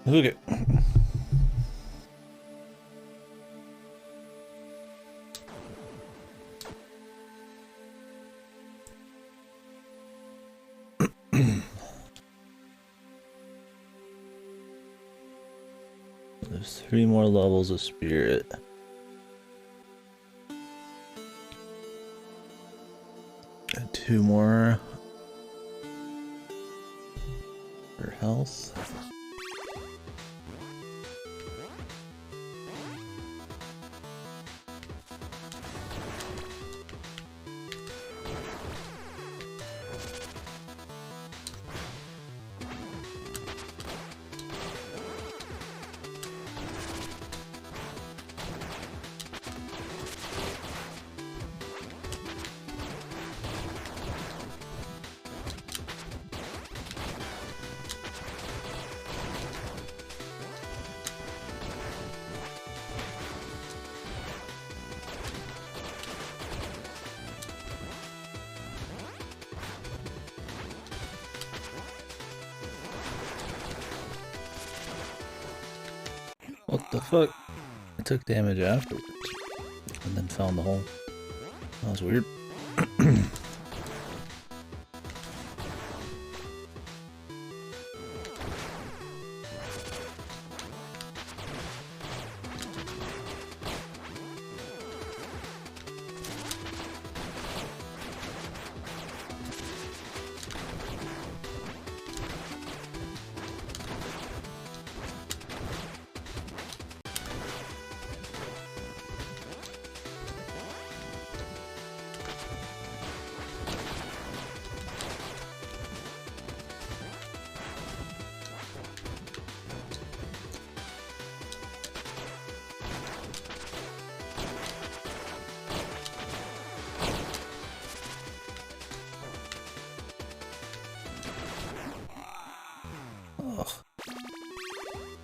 Okay. There's 3 more levels of spirit. And 2 more for health. What the fuck? I took damage afterwards. And then found the hole. That was weird.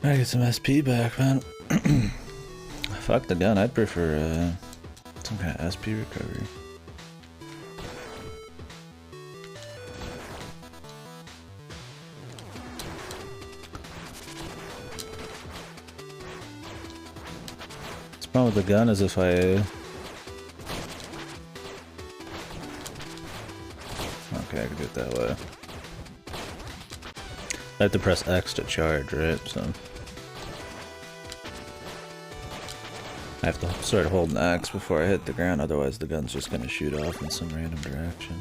I get some SP back, man. Fuck the gun, I'd prefer some kind of SP recovery. The problem with the gun is if I... Okay, I can do it that way. I have to press X to charge, right? So I have to start holding X before I hit the ground, otherwise the gun's just gonna shoot off in some random direction.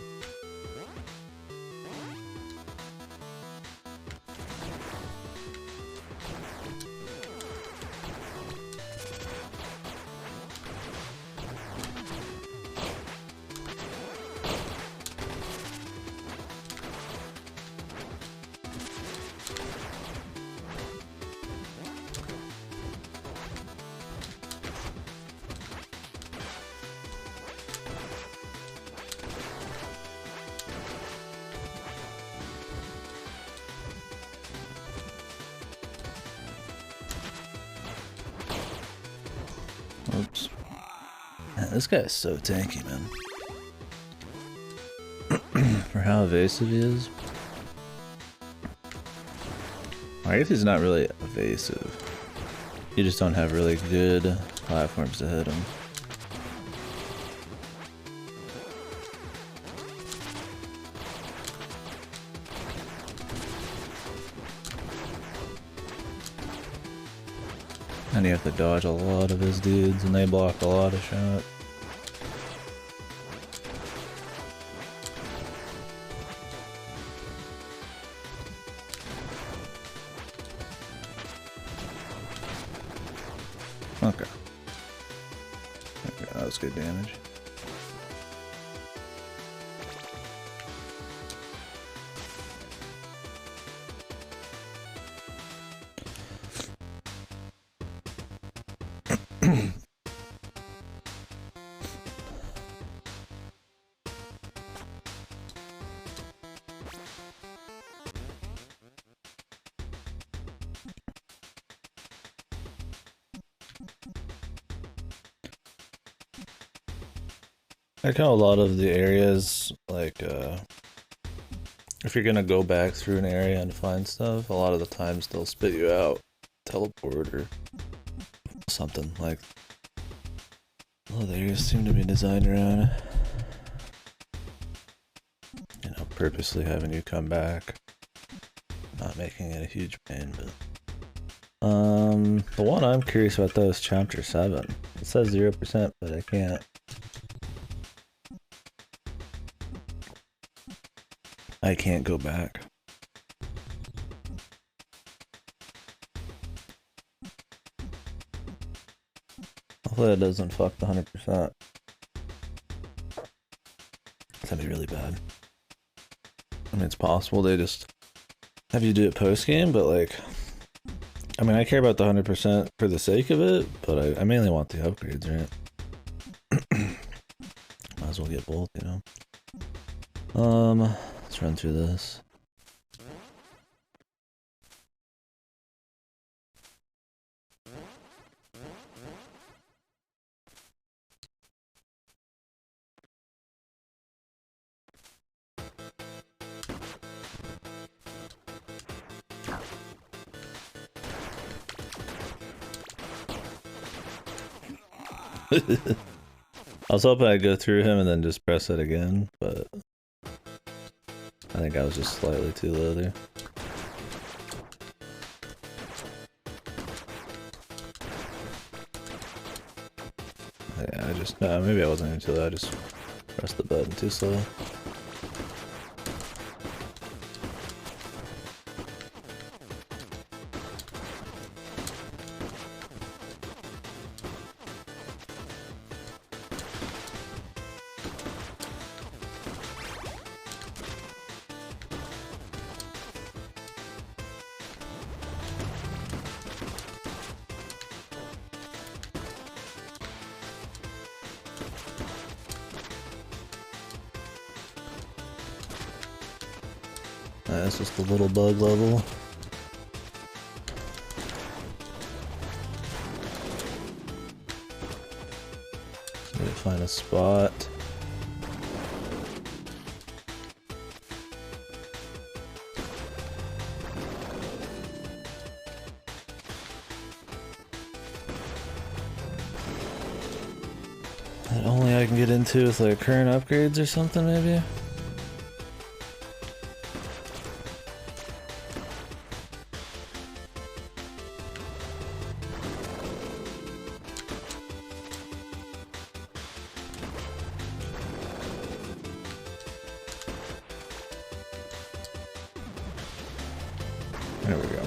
Oops. Man, this guy is so tanky, man. For how evasive he is. I guess he's not really evasive. You just don't have really good platforms to hit him. And you have to dodge a lot of his dudes, and they block a lot of shots. Okay. Okay, that was good damage. I know a lot of the areas, like, if you're gonna go back through an area and find stuff, a lot of the times they'll spit you out teleport or something like. Well, they seem to be designed around, you know, purposely having you come back, not making it a huge pain. But the one I'm curious about though is chapter 7. It says 0%, but I can't. I can't go back. Hopefully it doesn't fuck the 100%. That'd be really bad. I mean, it's possible they just have you do it post-game, but like, I mean, I care about the 100% for the sake of it, but I mainly want the upgrades, right? Might as well get both, you know? Let's run through this. I was hoping I'd go through him and then just press it again, but I think I was just slightly too low there. Yeah, maybe I wasn't even too low, I just pressed the button too slow. That's just a little bug level. Just need to find a spot. That only I can get into with like current upgrades or something, maybe? There we go.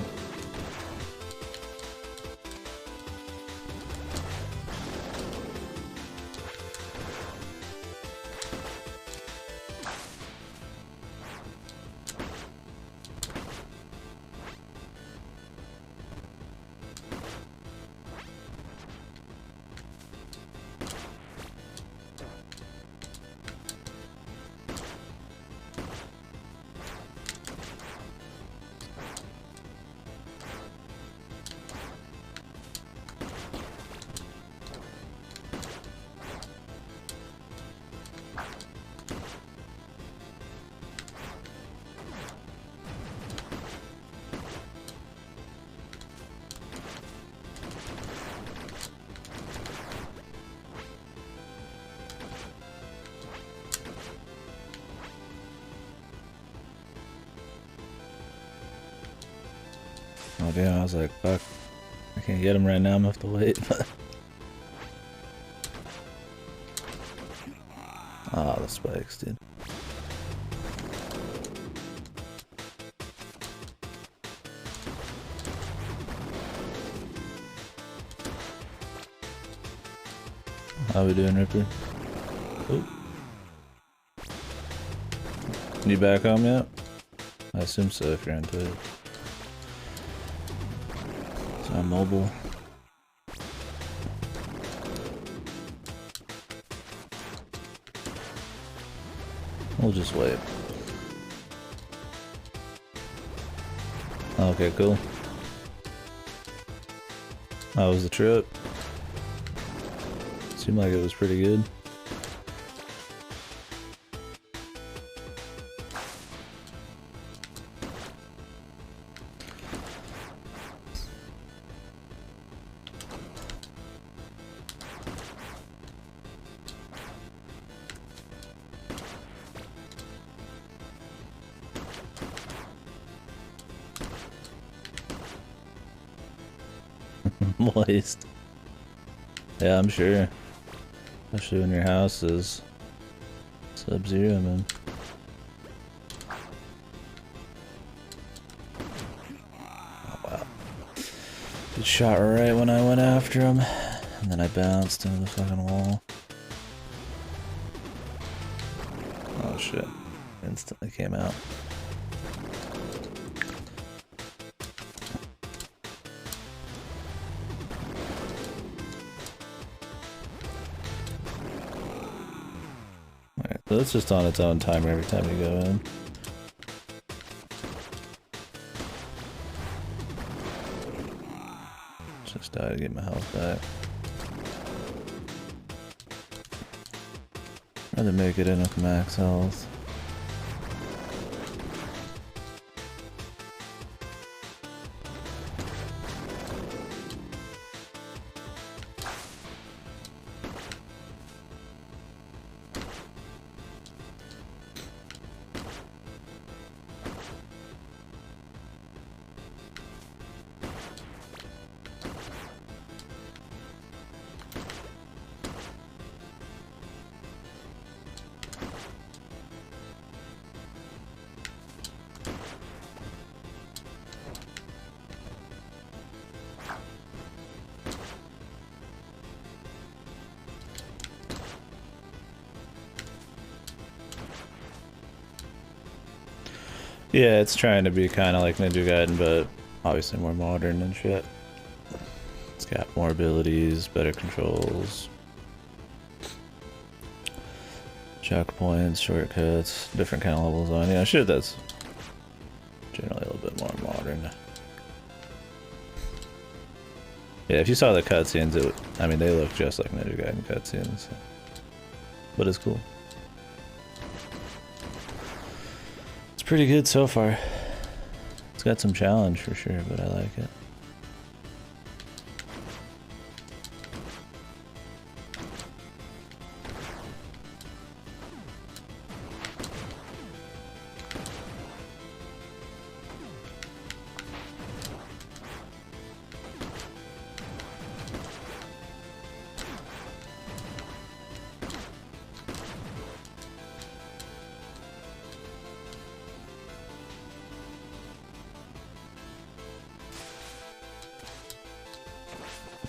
Oh damn, I was like, fuck. I can't get him right now, I'm gonna have to wait. Ah, the spikes, dude. How we doing, Ripper? Oh. You back home yet? I assume so if you're into it. So I'm mobile. We'll just wait. Okay, cool. How was the trip? Seemed like it was pretty good. Moist. Yeah, I'm sure. Especially when your house is sub-zero, man. Oh, wow. Good shot right when I went after him. And then I bounced into the fucking wall. Oh shit. Instantly came out. Alright, so it's just on its own timer every time you go in. Just die to get my health back. Rather make it in with max health. Yeah, it's trying to be kind of like Ninja Gaiden, but obviously more modern and shit. It's got more abilities, better controls, checkpoints, shortcuts, different kind of levels on. Yeah, shit that's generally a little bit more modern. Yeah, if you saw the cutscenes, I mean, they look just like Ninja Gaiden cutscenes, so. But it's cool. It's pretty good so far. It's got some challenge for sure, but I like it.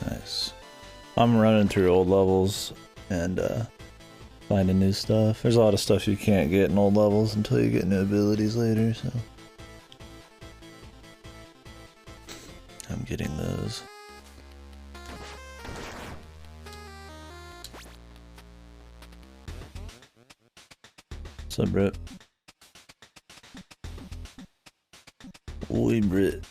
Nice. I'm running through old levels and finding new stuff. There's a lot of stuff you can't get in old levels until you get new abilities later, so I'm getting those. What's up, Brit? Oi, Brit.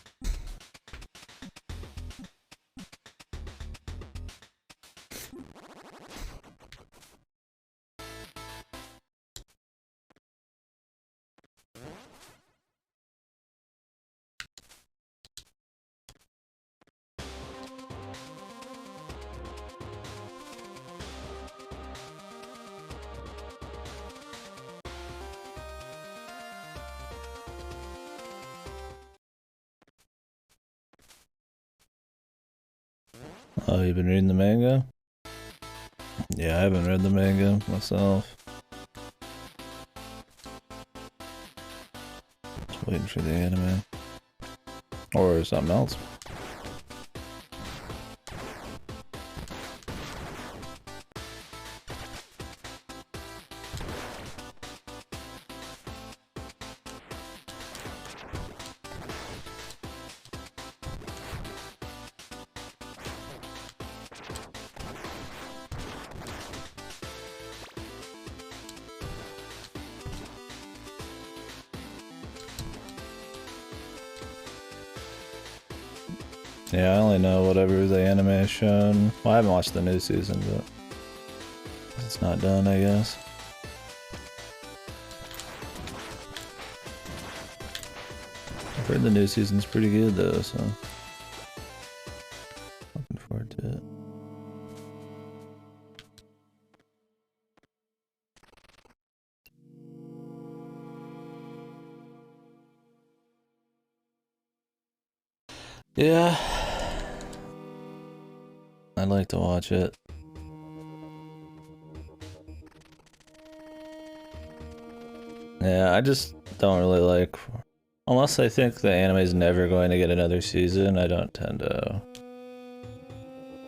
Oh, you've been reading the manga? Yeah, I haven't read the manga myself. Just waiting for the anime. Or something else. Yeah, I only know whatever the anime has shown. Well, I haven't watched the new season, but it's not done, I guess. I've heard the new season's pretty good though, so looking forward to it. Yeah. I'd like to watch it. Yeah, I just don't really like... Unless I think the anime is never going to get another season, I don't tend to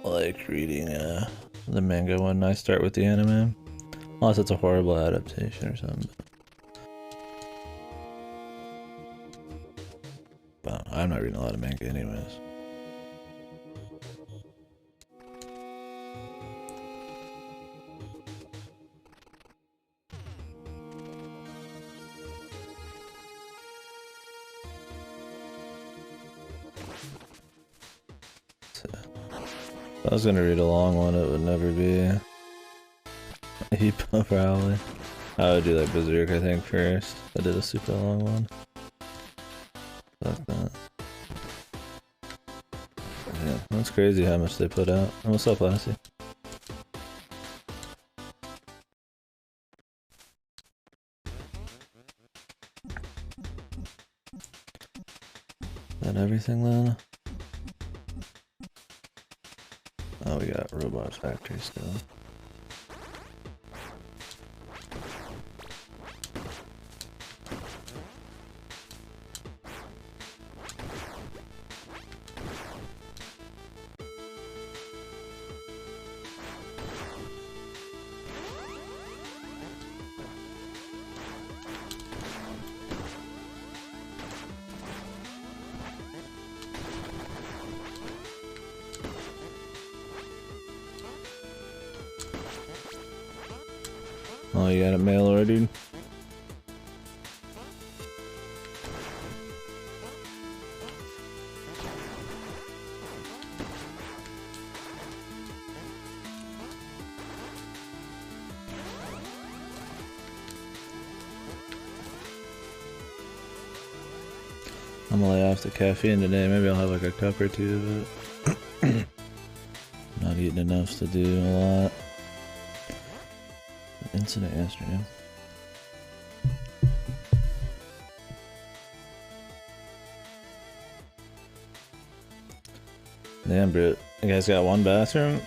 like reading the manga when I start with the anime. Unless it's a horrible adaptation or something. But I'm not reading a lot of manga anyways. If I was gonna read a long one, it would never be Hippo, probably. I would do like Berserk, I think, first. I did a super long one. Fuck that. Yeah, that's crazy how much they put out. Oh, what's up, Lassie? Is that everything then? Oh, we got Robot Factory still. Oh, you got it mail ordered? I'm gonna lay off the caffeine today. Maybe I'll have like a cup or two of it. Not eating enough to do a lot. Incident yesterday. Damn, Brit. You guys got one bathroom?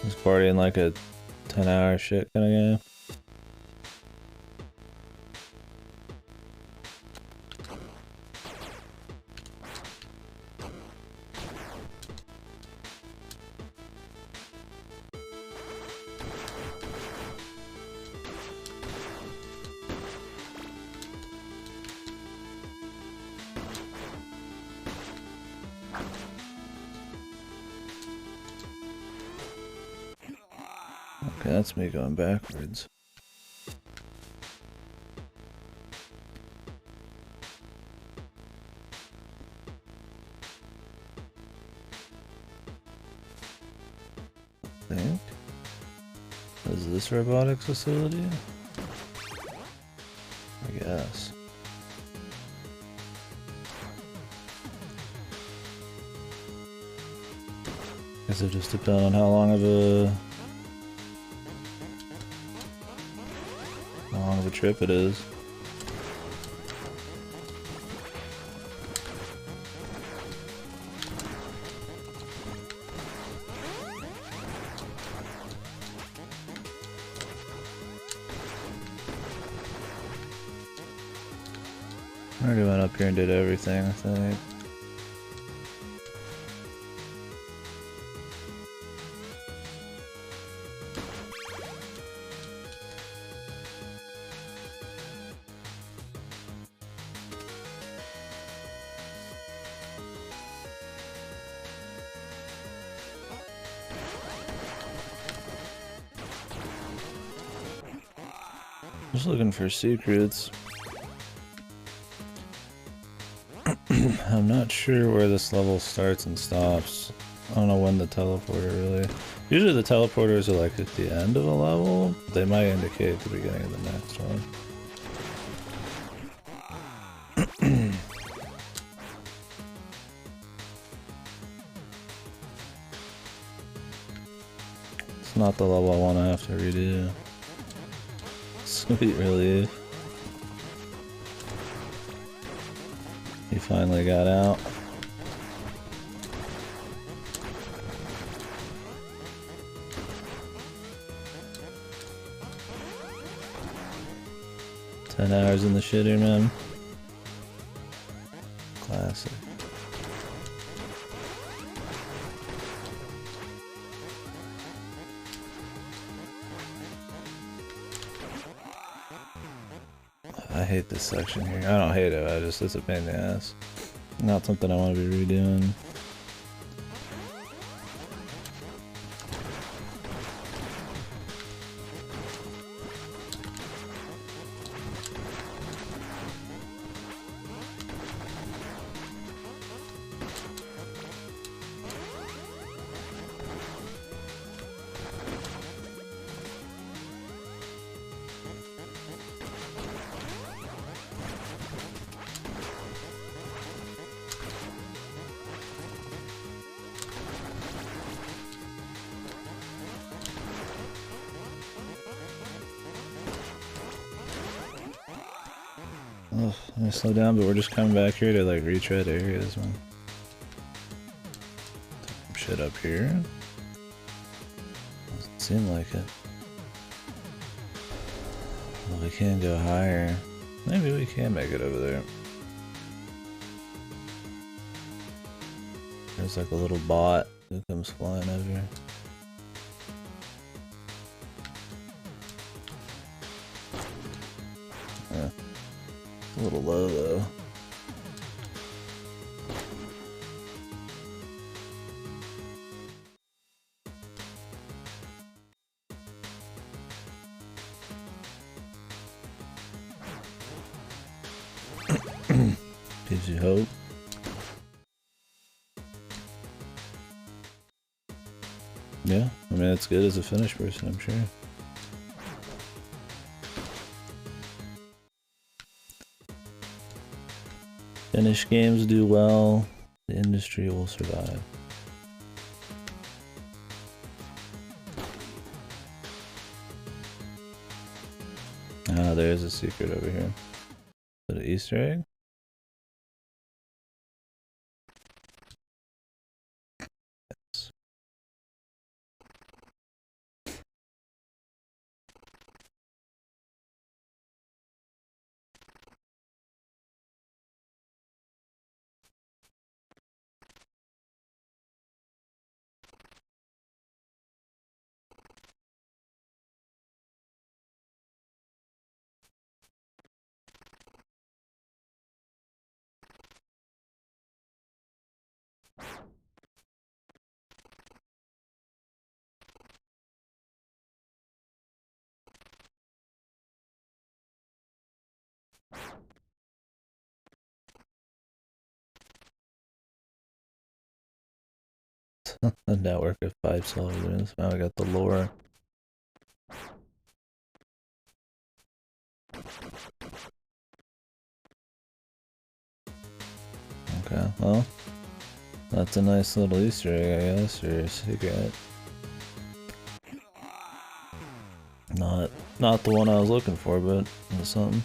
This partying like a 10-hour shit kind of game. Okay, that's me going backwards. I think. Is this robotics facility? I guess. Guess it just depends on how long of a trip it is. I already went up here and did everything, I think. Just looking for secrets. I'm not sure where this level starts and stops. I don't know when the teleporter really... Usually the teleporters are like at the end of a level. They might indicate the beginning of the next one. It's not the level I want to have to redo. Sweet relief. He finally got out. 10 hours in the shitter, man. Classic. I hate this section here. I don't hate it, it's a pain in the ass. Not something I want to be redoing. Oh, I'm gonna slow down, but we're just coming back here to like retread areas, man. Some shit up here. Doesn't seem like it. Well, we can go higher. Maybe we can make it over there. There's like a little bot who comes flying over. Yeah. A little low though. Gives you hope. Yeah, I mean it's good as a Finnish person, I'm sure. Finnish games do well, the industry will survive. Ah, there's a secret over here. Is it an Easter egg? Yes. A network of 5 solvers. Now I got the lore. Okay, well, that's a nice little Easter egg, I guess, or a secret. Not the one I was looking for, but it's something.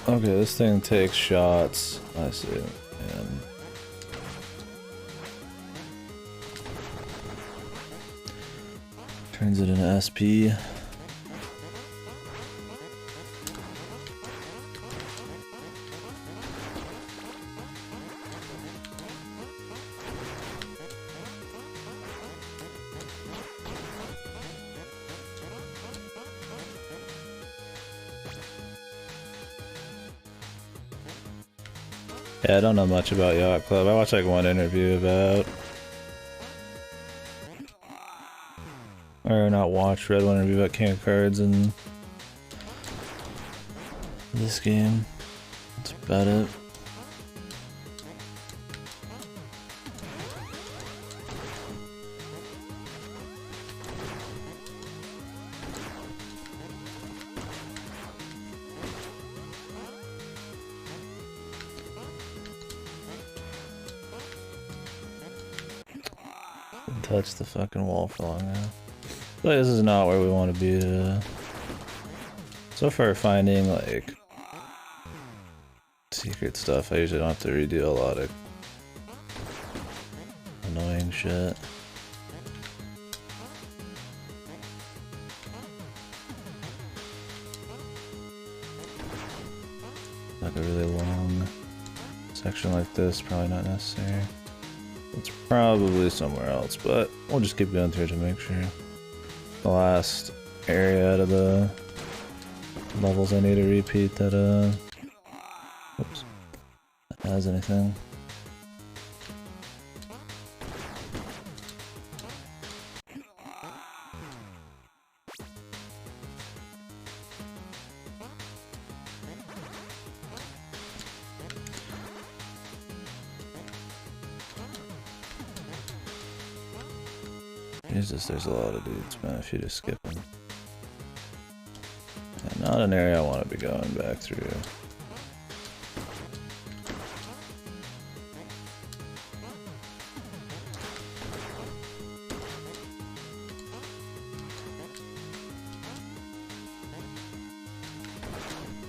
Okay, this thing takes shots. I see it. And turns it into SP. Yeah, I don't know much about Yacht Club. I watched like one interview about, or not watched, read one interview about camp cards and this game. That's about it. Touch the fucking wall for long now. But this is not where we want to be. So far finding like secret stuff, I usually don't have to redo a lot of annoying shit. Like a really long section like this, probably not necessary. It's probably somewhere else, but we'll just keep going through to make sure. The last area out of the levels I need to repeat that oops, that has anything. Jesus, there's a lot of dudes, man, if you just skip them. Yeah, not an area I want to be going back through.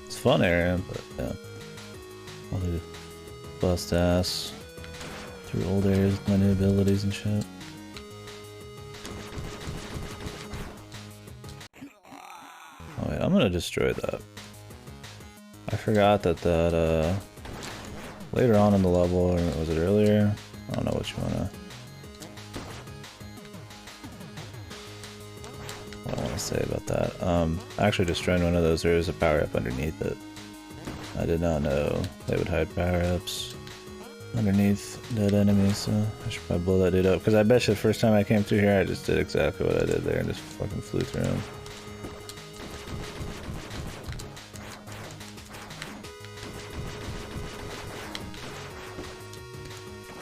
It's a fun area, but yeah. I'll do bust ass through old areas with my new abilities and shit. Oh yeah, I'm gonna destroy that. I forgot that later on in the level, or was it earlier? I don't know what you what I want to say about that. Actually destroying one of those, there is a power up underneath it. I did not know they would hide power ups underneath dead enemies, so I should probably blow that dude up. Because I bet you the first time I came through here, I just did exactly what I did there and just fucking flew through him.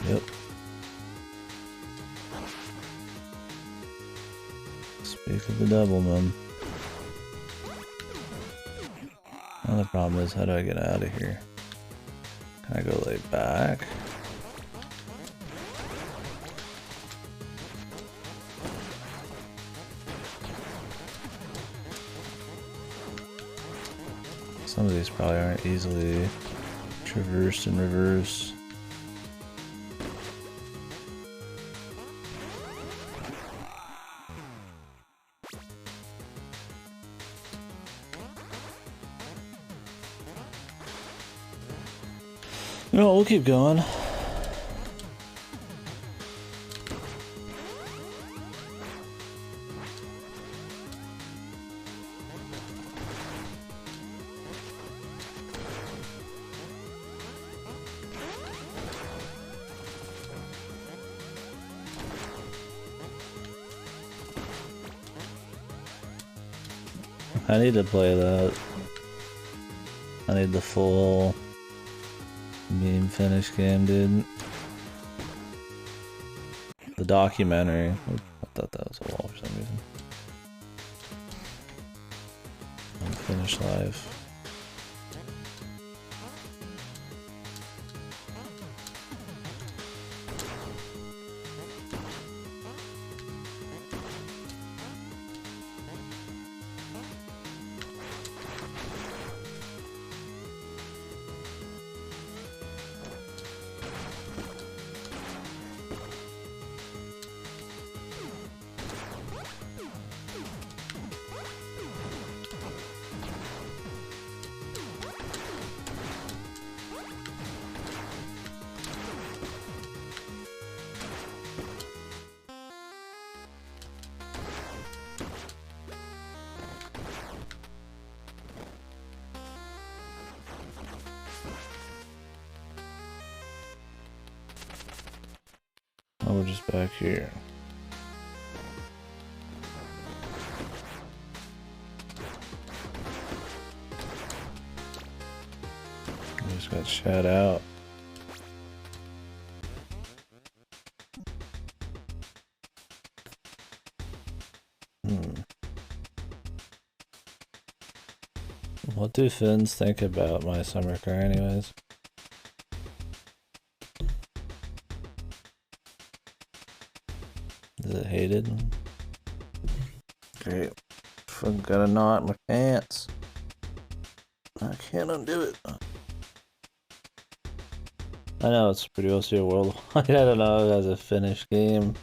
Yep. Speak of the devil, man. Now the problem is, how do I get out of here? Can I go like back? Some of these probably aren't easily traversed in reverse. No, we'll keep going. I need to play that. I need the full meme finish game, dude. The documentary. Oop, I thought that was a wall for some reason. Unfinished life. Oh, we're just back here. I just got shot out. What do Finns think about my summer car anyways? Is it hated? Great. Fucking got a knot in my pants. Can't undo it. I know it's pretty OC worldwide. I don't know as a finished game.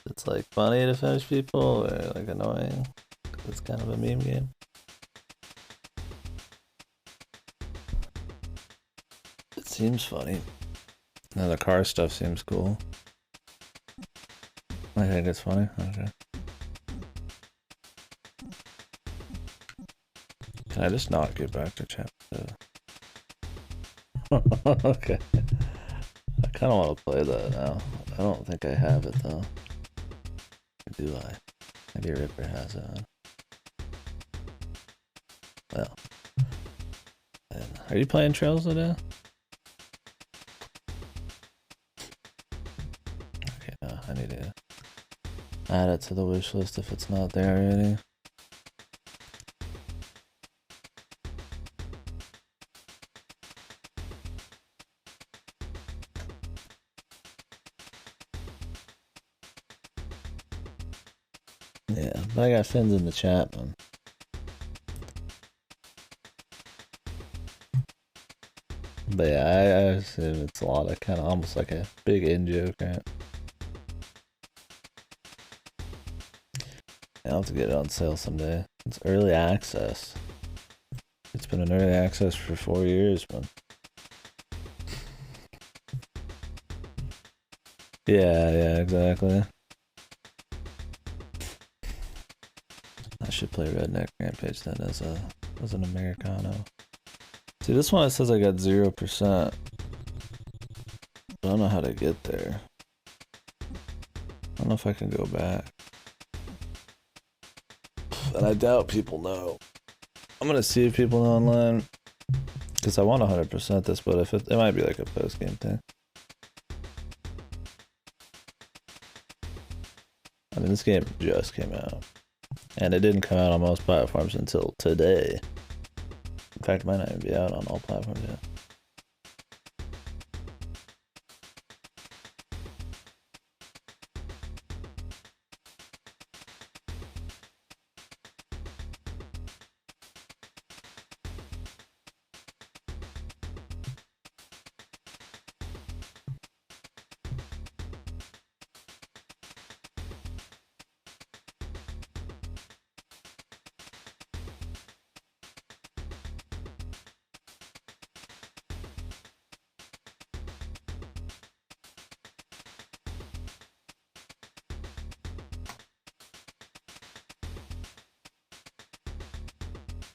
It's like funny to finish people or like annoying. It's kind of a meme game. It seems funny. Now the car stuff seems cool. I think it's funny. Okay. Can I just not get back to chapter? Okay. I kind of want to play that now. I don't think I have it though. Or do I? Maybe Ripper has it on. Well. Are you playing Trails today? Okay, no, I need to add it to the wish list if it's not there already. Yeah, but I got Fins in the chat, man. But yeah, I assume it's a lot of kind of almost like a big in-joke, right? I'll have to get it on sale someday. It's early access. It's been in early access for 4 years, man. Yeah, exactly. I should play Redneck Rampage then as an Americano. See, this one it says I got 0%. I don't know how to get there. I don't know if I can go back. And I doubt people know. I'm gonna see if people know online. Because I want 100% this, but if it might be like a post-game thing. I mean, this game just came out. And it didn't come out on most platforms until today. In fact, it might not even be out on all platforms yet.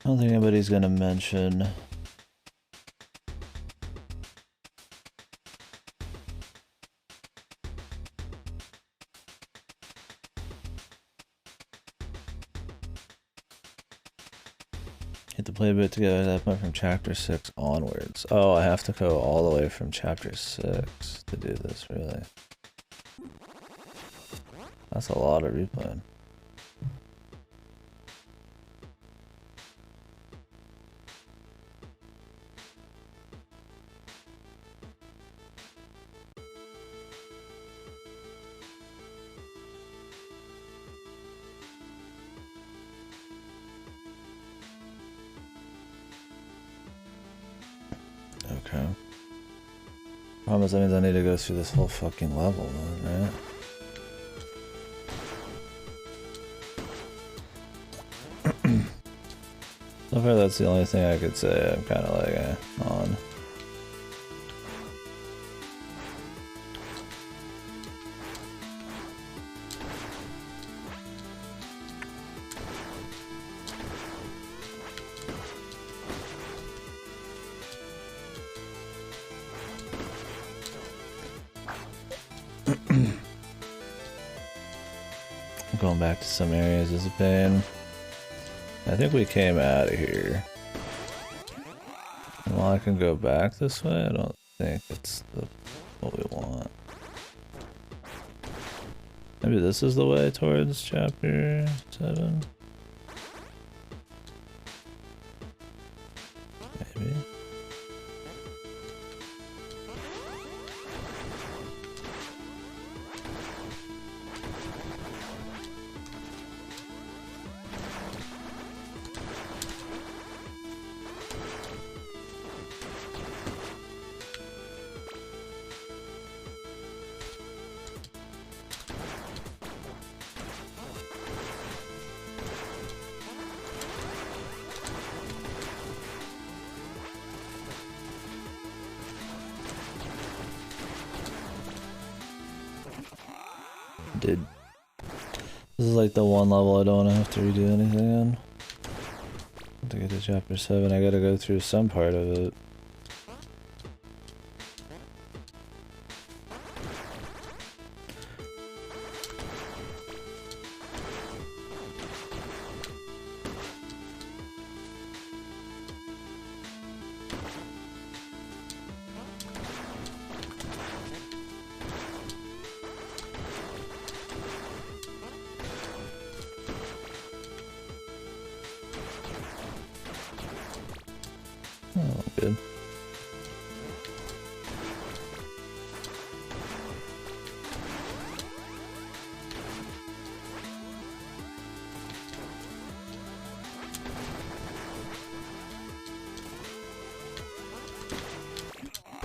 I don't think anybody's gonna mention hit the play bit together at that point from chapter 6 onwards. Oh, I have to go all the way from chapter 6 to do this, really. That's a lot of replaying. Okay. Problem is, that means I need to go through this whole fucking level, then, right? So far, that's the only thing I could say I'm kind of like on. Going back to some areas is a pain. I think we came out of here. And while I can go back this way, I don't think it's what we want. Maybe this is the way towards chapter 7? Maybe. Dude, this is like the one level I don't want to have to redo anything in. To get to chapter 7, I gotta go through some part of it. Oh, good.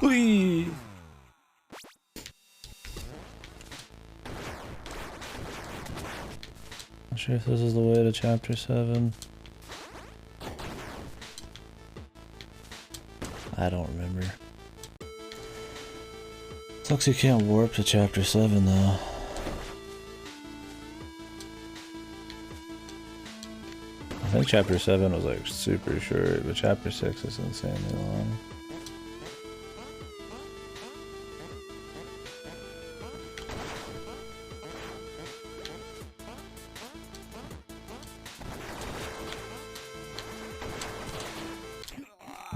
Whee! Not sure if this is the way to chapter 7. I don't remember. Sucks you can't warp to chapter 7 though. I think chapter 7 was like super short, but chapter 6 is insanely long.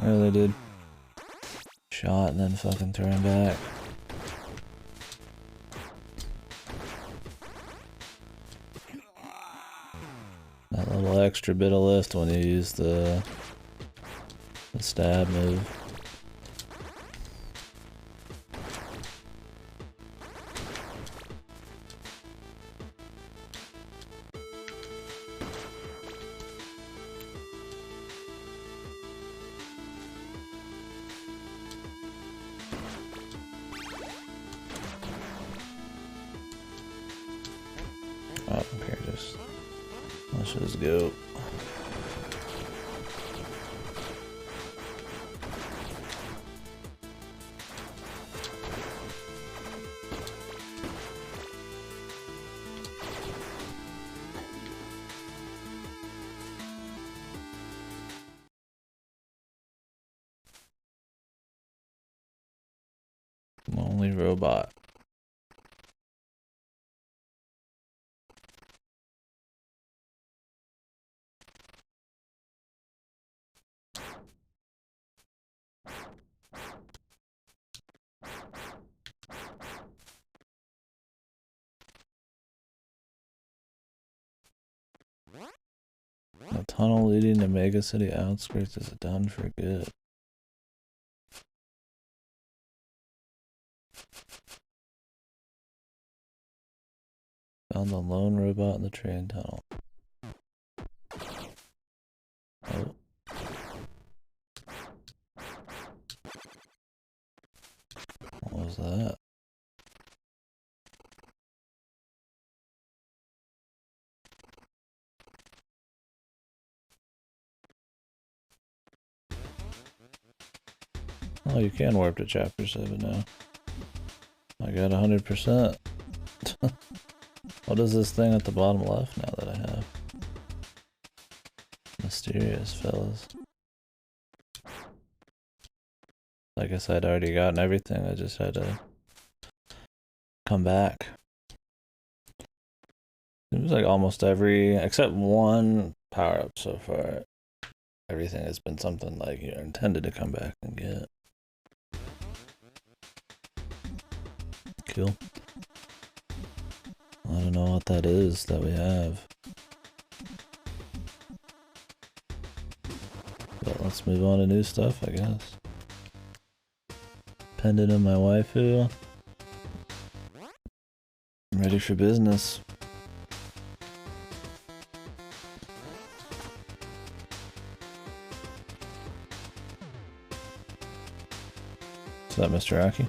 Really, dude. Shot and then fucking turn back. That little extra bit of lift when you use the stab move. Oh, here, let's just go. Lonely robot. The tunnel leading to Mega City outskirts is done for good. Found the lone robot in the train tunnel. Oh. What was that? Oh, you can warp to chapter 7 now. I got 100%. What is this thing at the bottom left now that I have? Mysterious fellas. I guess I'd already gotten everything, I just had to come back. It was like almost every, except one power up so far. Everything has been something like you're intended to come back and get. Cool. I don't know what that is that we have. But let's move on to new stuff, I guess. Pendant of my waifu. I'm ready for business. Is that Mr. Aki?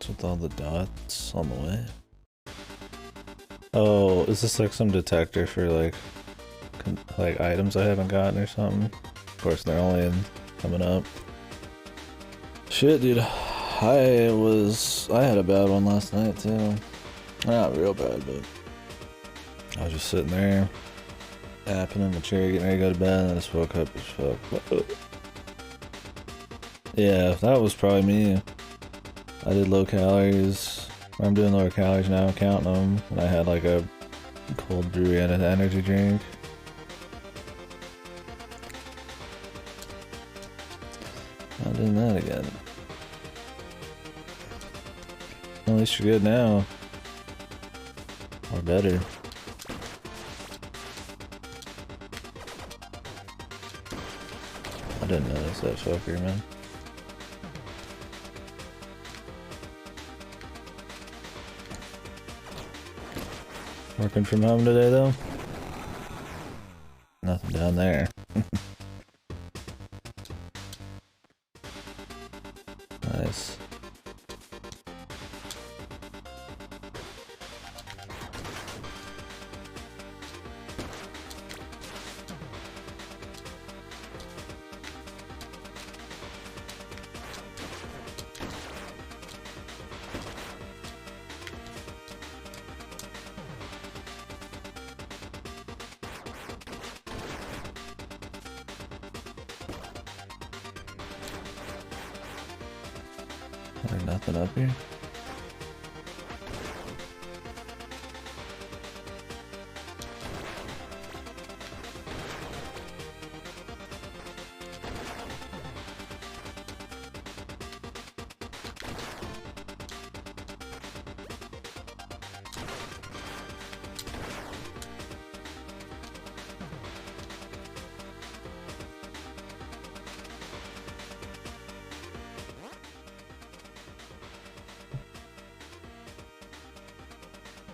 What's with all the dots on the way? Oh, is this like some detector for like items I haven't gotten or something? Of course, they're only coming up. Shit, dude. I had a bad one last night too. Not real bad, but I was just sitting there, napping in the chair, getting ready to go to bed, and I just woke up as fuck. Yeah, that was probably me. I did low calories. I'm doing lower calories now, counting them, and I had like a cold brew and an energy drink. Not doing that again. At least you're good now. Or better. I didn't notice that fucker, man. Working from home today, though? Nothing down there. Nice. There's nothing up here.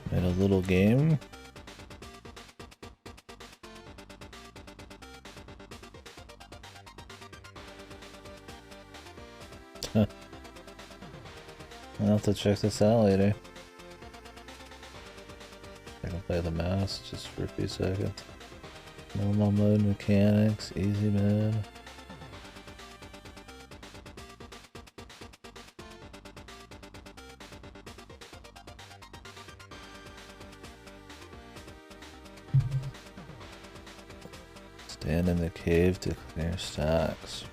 Made a little game. I'll have to check this out later. I can play the mouse just for a few seconds. Normal mode mechanics, easy mode. Stand in the cave to clear stacks.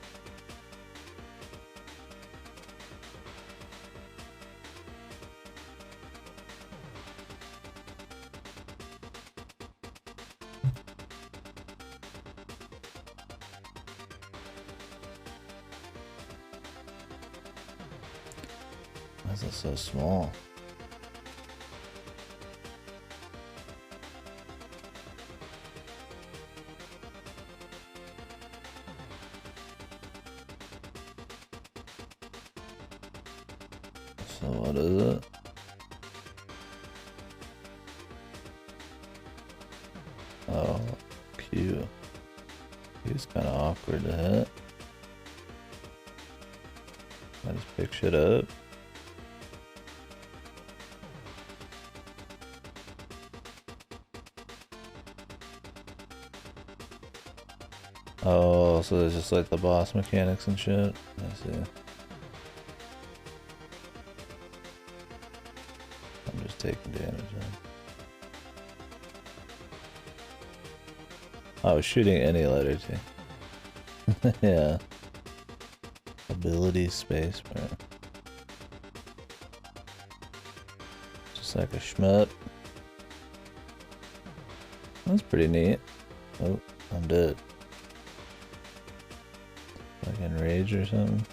Why is it so small? So what is it? Oh, Q. Q's kind of awkward to hit. I just pick shit up. Oh, so there's just like the boss mechanics and shit. I see. I'm just taking damage then. I was shooting any letter too. Yeah. Ability space, man. Just like a shmup. That's pretty neat. Oh, I'm dead. Like in rage or something.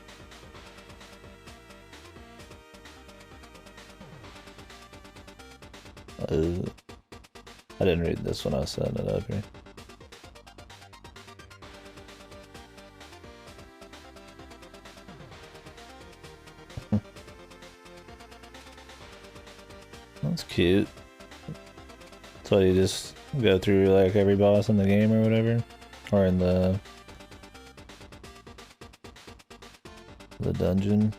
I didn't read this when I was setting it up here. That's cute. So you just go through like every boss in the game or whatever? Or in the dungeon?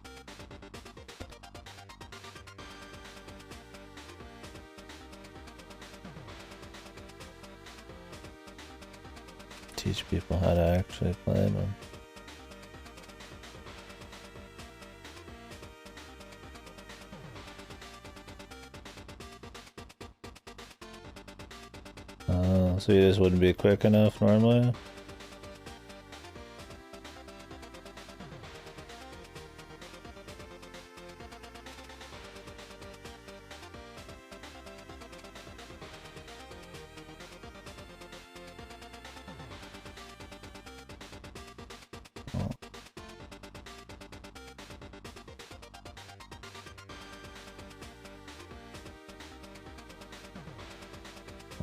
teach people how to actually play them. So you just wouldn't be quick enough normally?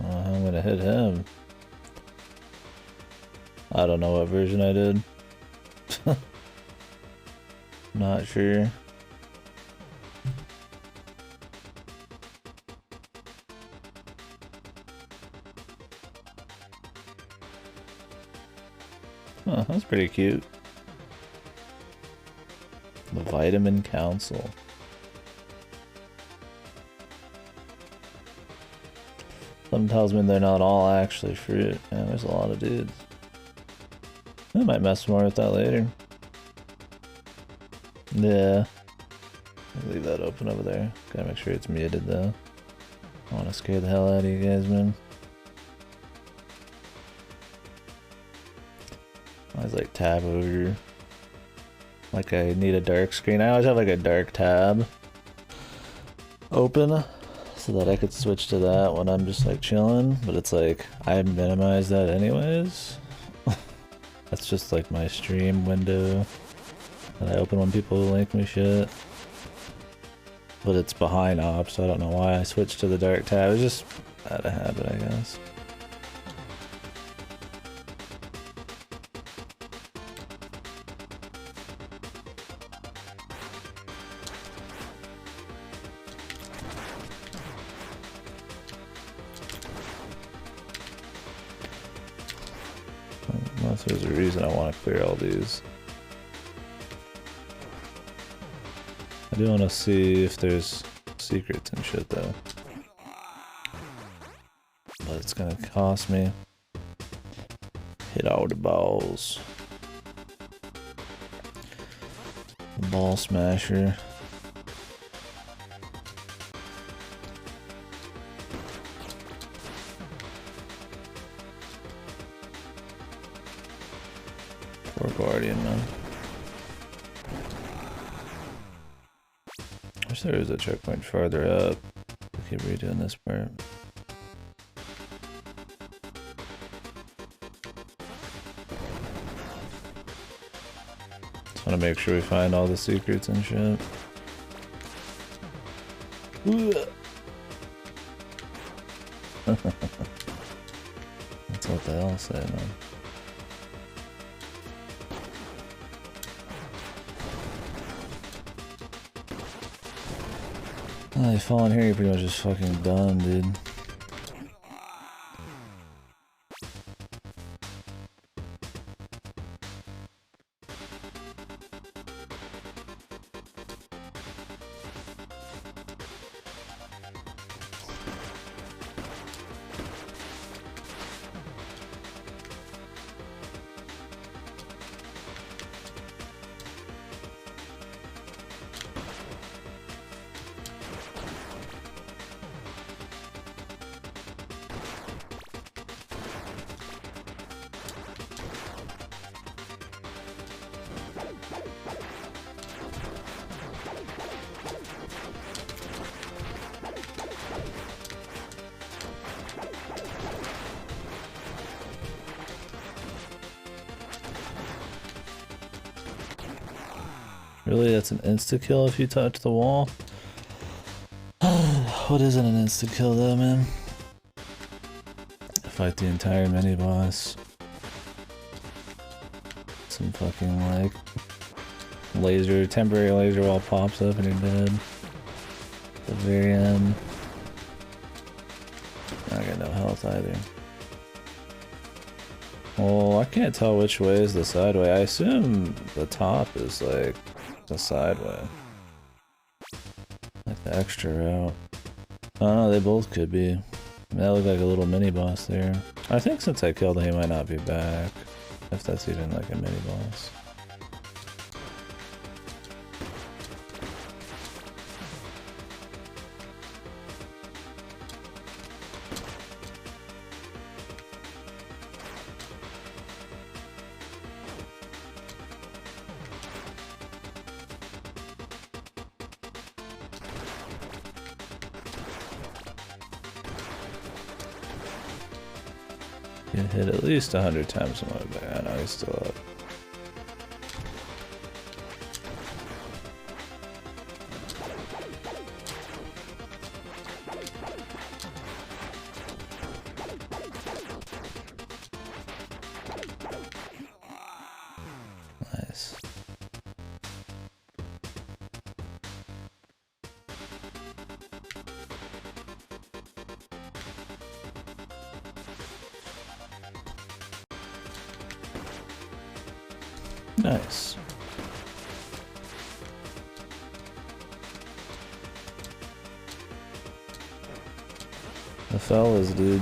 I'm gonna hit him. I don't know what version I did. Not sure. Huh, that's pretty cute. The Vitamin Council. Something tells me they're not all actually fruit. Man, there's a lot of dudes. I might mess more with that later. Yeah. I'll leave that open over there. Gotta make sure it's muted though. I wanna scare the hell out of you guys, man. I always like tab over. Like I need a dark screen. I always have like a dark tab open so that I could switch to that when I'm just like chilling. But it's like I minimize that anyways. That's just like my stream window that I open when people link me shit. But it's behind ops, so I don't know why I switched to the dark tab. It's just out of habit, I guess. Unless there's a reason I want to clear all these. I do want to see if there's secrets and shit though. But it's gonna cost me. Hit all the balls. The ball smasher. Poor Guardian, man. I wish there was a checkpoint farther up. I keep redoing this part. Just want to make sure we find all the secrets and shit. That's what they all say, man. Oh, you fall in here, you're pretty much just fucking done, dude. Really, that's an insta-kill if you touch the wall? What isn't an insta-kill though, man? Fight the entire mini-boss. Some fucking, like, laser, temporary laser wall pops up and you're dead. At the very end. I got no health either. Well, I can't tell which way is the side way. I assume the top is, like, the side way. Like the extra route. Oh no, they both could be. I mean, that looked like a little mini boss there. I think since I killed him, he might not be back. If that's even like a mini boss. You hit at least 100 times on my back. I know he's still up. Nice. Nice. The fellas, dude.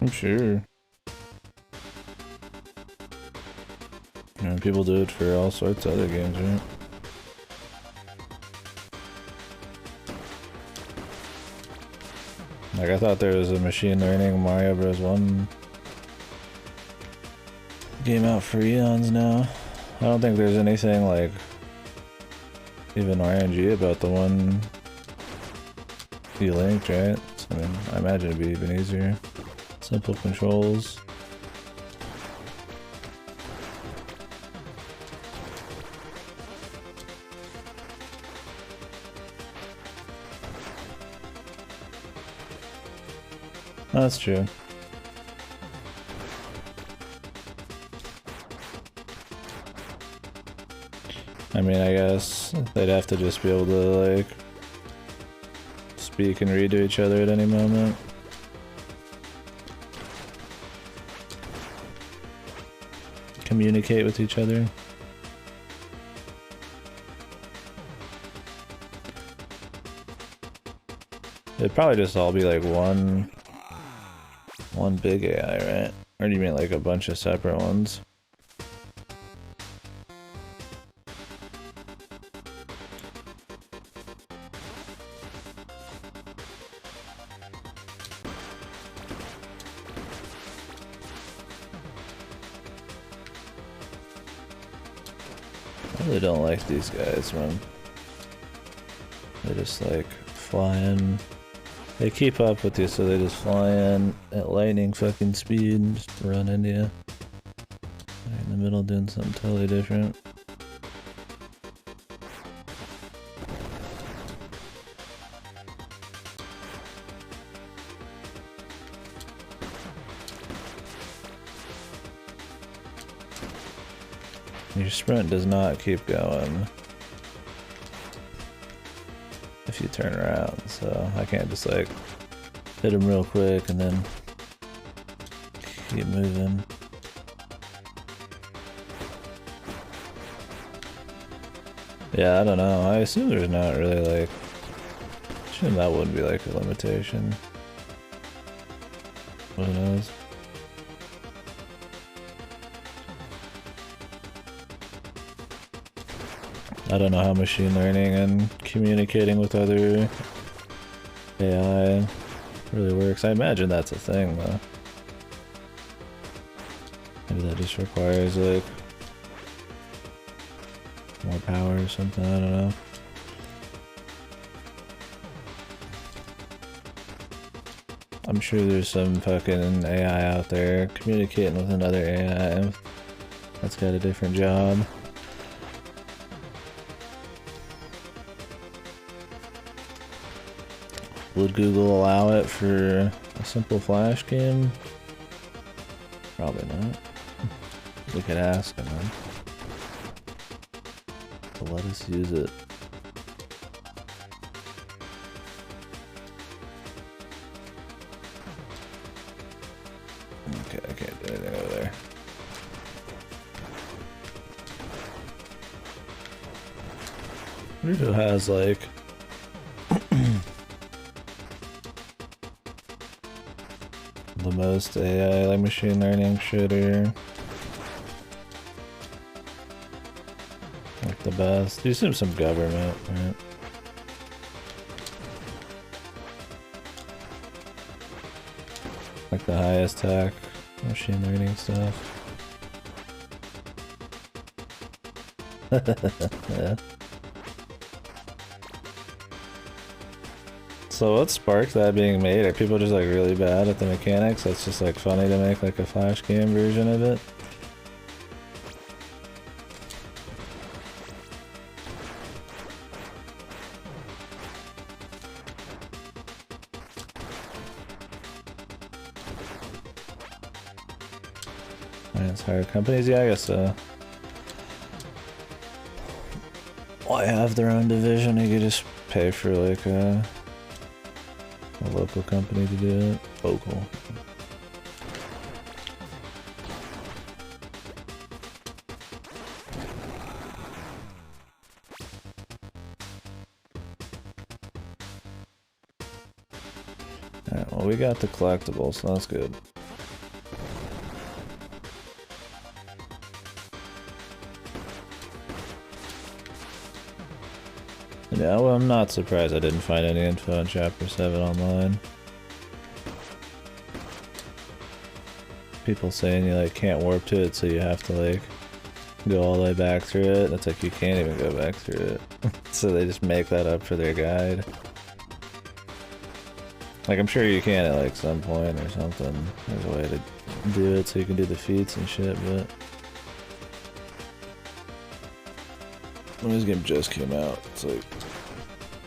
I'm sure. You know, people do it for all sorts of other games, right? Like, I thought there was a machine learning Mario Bros. 1 game out for eons now. I don't think there's anything, like, even RNG about the one you linked, right? So, I mean, I imagine it'd be even easier. Simple controls. Oh, that's true. I mean, I guess they'd have to just be able to, like, speak and read to each other at any moment. Communicate with each other. It'd probably just all be like one big AI, right? Or do you mean like a bunch of separate ones? I really don't like these guys, man. They just like fly in. They keep up with you, so they just fly in at lightning fucking speed and just run into you. Right in the middle doing something totally different. Your sprint does not keep going if you turn around, so I can't just like hit him real quick and then keep moving. Yeah, I don't know. I assume there's not really like... I assume that wouldn't be like a limitation. Who knows? I don't know how machine learning and communicating with other AI really works. I imagine that's a thing, though. Maybe that just requires, like, more power or something, I don't know. I'm sure there's some fucking AI out there communicating with another AI that's got a different job. Would Google allow it for a simple Flash game? Probably not. We could ask them. But let us use it. Okay, I can't do anything over there. I wonder if it has like the most AI, like machine learning shit here. Like the best. You assume some government, right? Like the highest tech machine learning stuff. Yeah. So what sparked that being made? Are people just like really bad at the mechanics? That's just like funny to make like a Flash game version of it? It's hard companies, yeah, I guess so. Why have their own division? You could just pay for like a local company to do it. Local. Alright, well we got the collectibles, so that's good. Yeah, well, I'm not surprised I didn't find any info on Chapter 7 online. People saying you like can't warp to it, so you have to like go all the way back through it. That's like you can't even go back through it. So they just make that up for their guide. Like I'm sure you can at like some point or something. There's a way to do it so you can do the feats and shit, but when this game just came out, it's like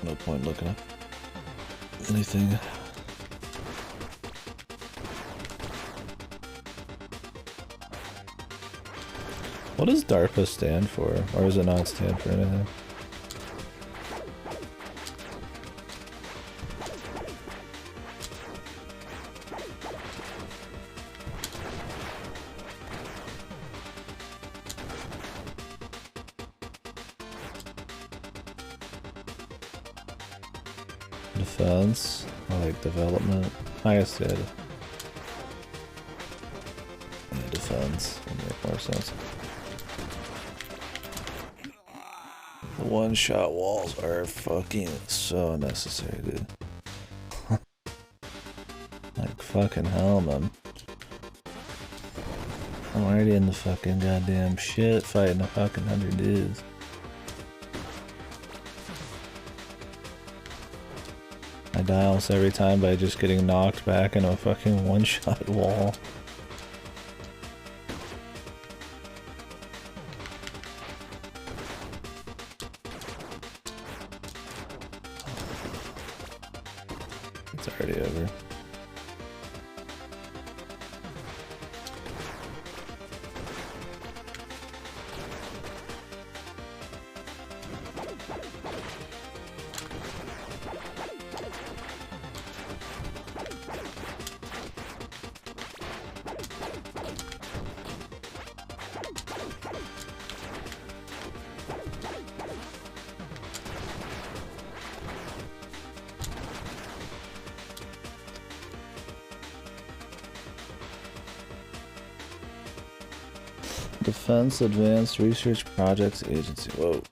no point looking up anything. What does DARPA stand for? Or does it not stand for anything? Defense, I like development. I guess yeah, defense would make more sense. The one-shot walls are fucking so necessary, dude. Like fucking hell, man. I'm already in the fucking goddamn shit fighting a fucking 100 dudes. I die almost every time by just getting knocked back into a fucking one-shot wall. It's already over. Defense Advanced Research Projects Agency. Whoa.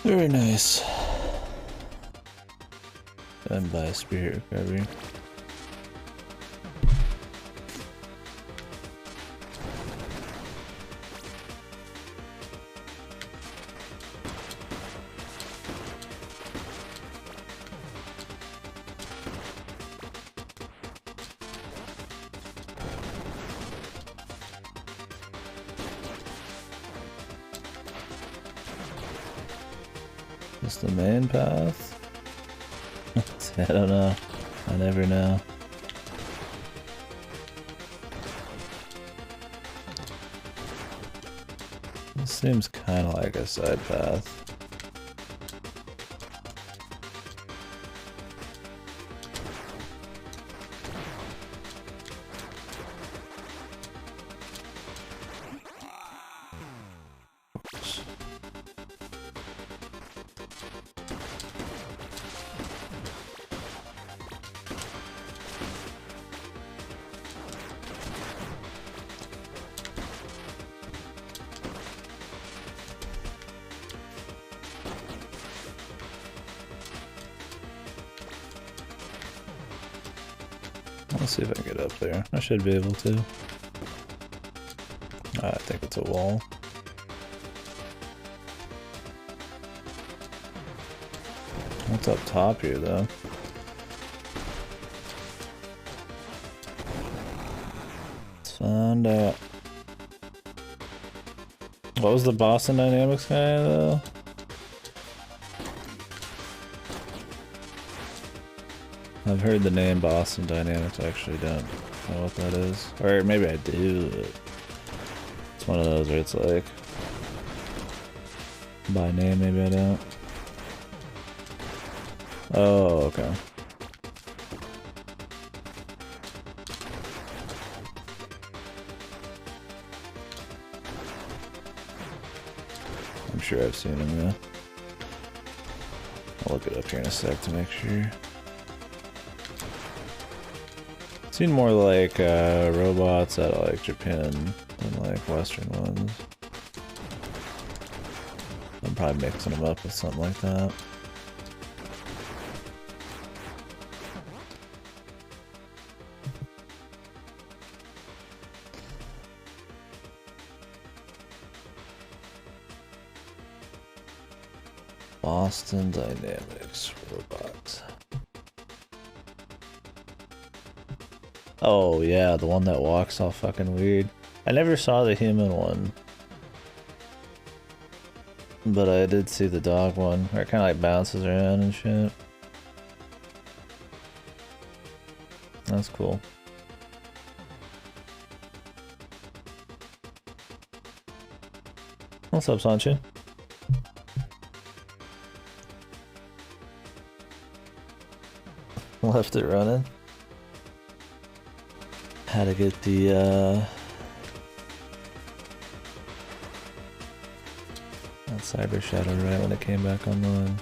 Very nice. And by spirit recovery. Just the main path? I don't know. I never know. This seems kind of like a side path. Let's see if I can get up there. I should be able to. I think it's a wall. What's up top here, though? Let's find out. What was the Boston Dynamics guy, though? I've heard the name Boston Dynamics, I actually don't know what that is. Or maybe I do, but it's one of those where it's like, by name maybe I don't. Oh, okay. I'm sure I've seen him, yeah. I'll look it up here in a sec to make sure. Seen more like robots out of like Japan than like Western ones. I'm probably mixing them up with something like that. Boston Dynamics robots. Oh yeah, the one that walks all fucking weird. I never saw the human one. But I did see the dog one, where it kinda like bounces around and shit. That's cool. What's up, Sancho? Left it running. Had to get the that Cyber Shadow right when it came back online.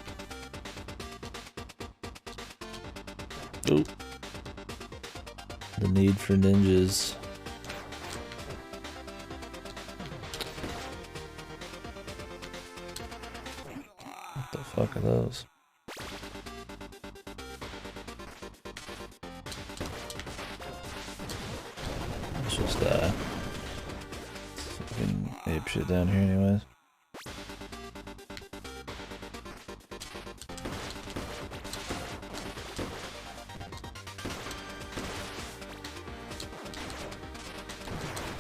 Oop. The need for ninjas. What the fuck are those? It's just fucking ape shit down here anyways.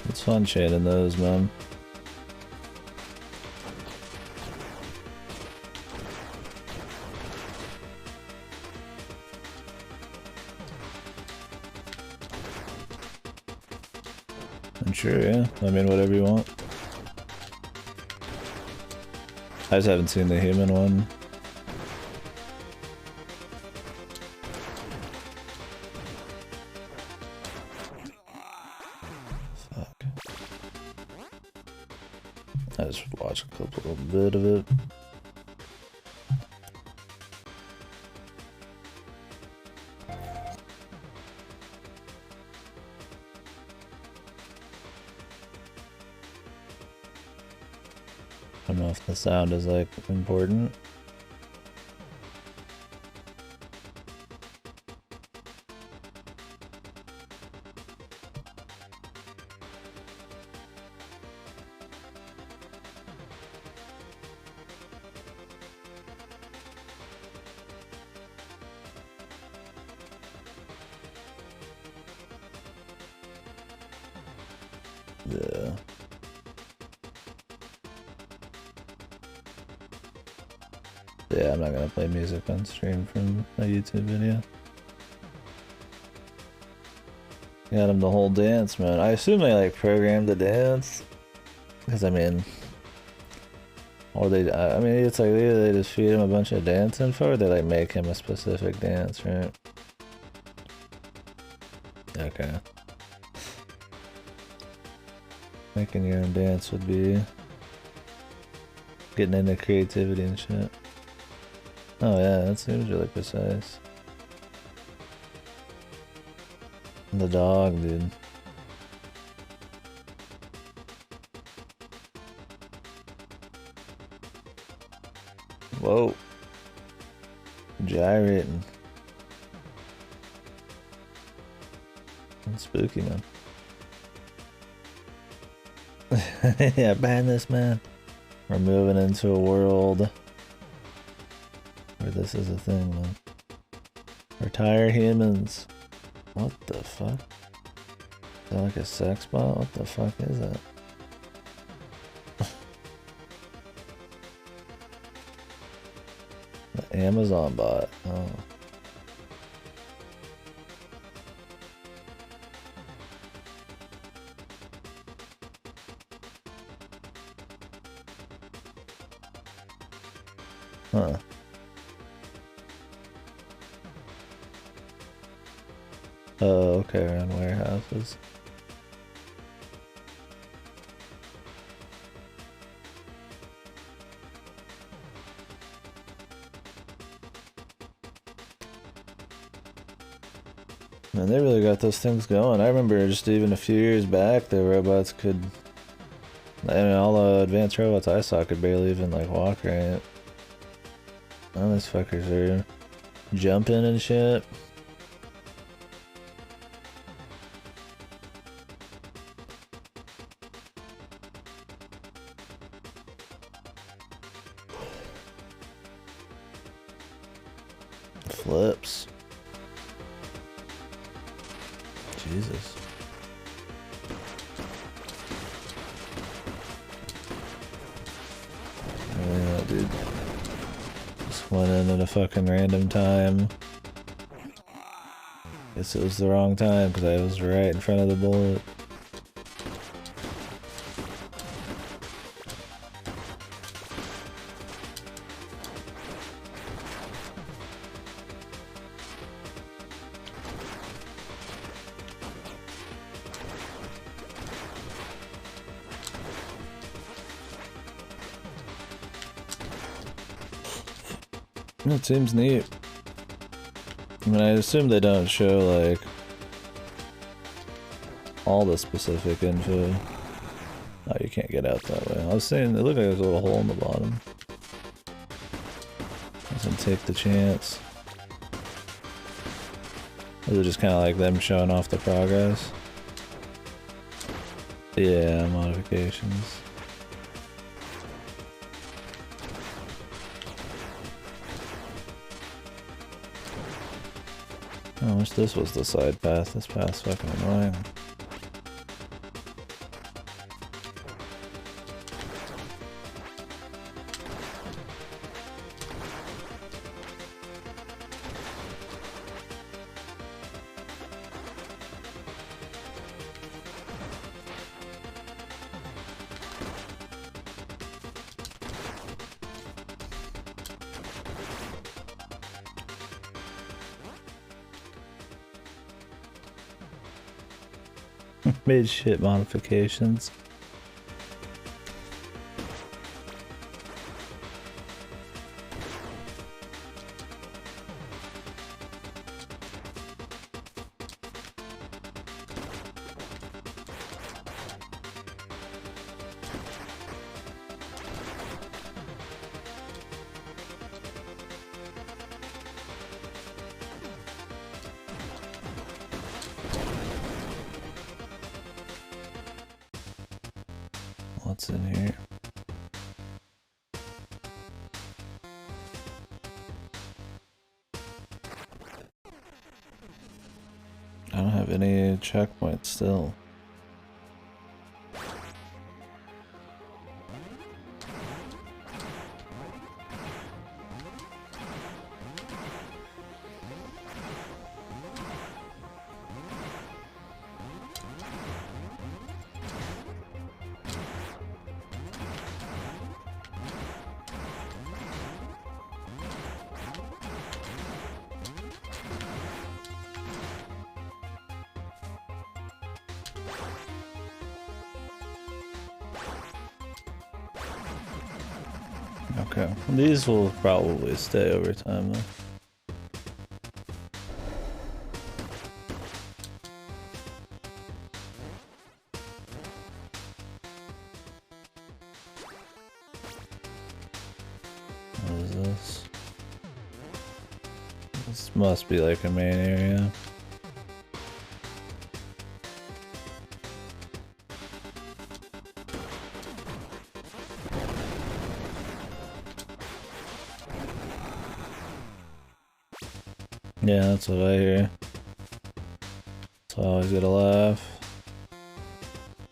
It's fun chaining those, man. I'm sure, yeah. I mean, whatever you want. I just haven't seen the human one. Fuck. I just watched a little bit of it. I don't know if the sound is like important. Yeah. Yeah, I'm not gonna play music on stream from a YouTube video. Got him the whole dance, man. I assume they like programmed the dance. Because I mean, or I mean, it's like they just feed him a bunch of dance info, or they like make him a specific dance, right? Okay. Making your own dance would be getting into creativity and shit. Oh yeah, that seems really precise. The dog, dude. Whoa. Gyrating. That's spooky, man. Yeah, ban this, man. We're moving into a world where this is a thing, man. Retire humans. What the fuck? Is that like a sex bot? What the fuck is that? The Amazon bot. Oh. Huh. Oh, okay, around warehouses. Man, they really got those things going. I remember just even a few years back, the robots could... I mean, all the advanced robots I saw could barely even, like, walk right. All these fuckers are jumping and shit. Flips. Jesus. Yeah, dude. Just went in at a fucking random time. Guess it was the wrong time because I was right in front of the bullet. It seems neat. I mean, I assume they don't show, like, all the specific info. Oh, you can't get out that way. I was saying, it looked like there's a little hole in the bottom. Doesn't take the chance. Is it just kind of like them showing off the progress? Yeah, modifications. I wish this was the side path. This path's fucking annoying. Made shit modifications. What's in here? I don't have any checkpoints still. Okay. These will probably stay over time though. What is this? This must be like a main area. Yeah, that's what I hear. So I always gotta laugh.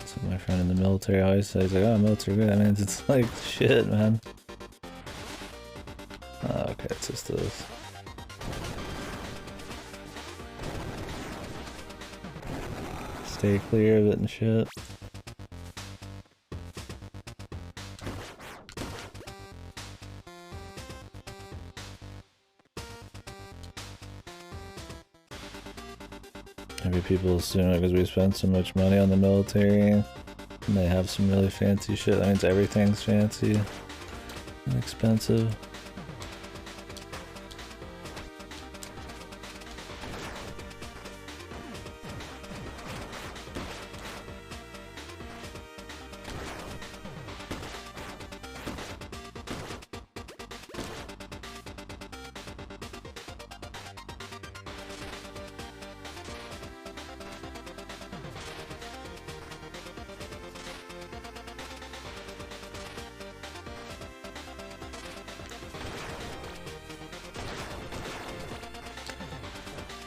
So my friend in the military always says, like, oh, military good. That means it's like shit, man. Oh, okay, it's just this. Stay clear of it and shit. Maybe people assume it because we spend so much money on the military and they have some really fancy shit. That means everything's fancy and expensive.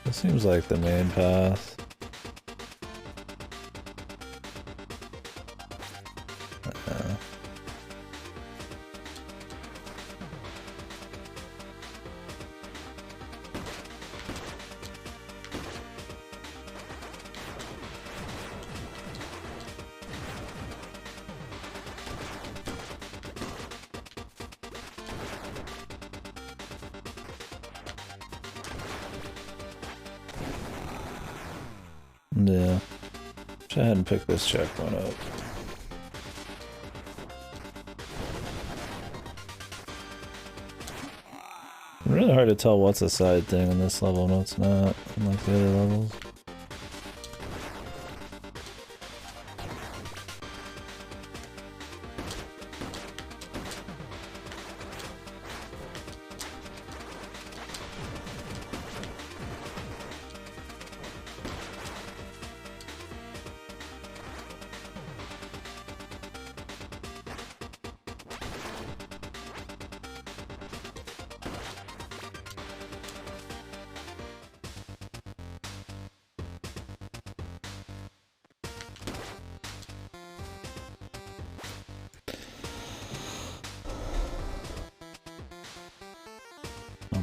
It seems like the main path. Yeah. Wish I hadn't picked this checkpoint up. It's really hard to tell what's a side thing in this level and what's not, unlike the other levels.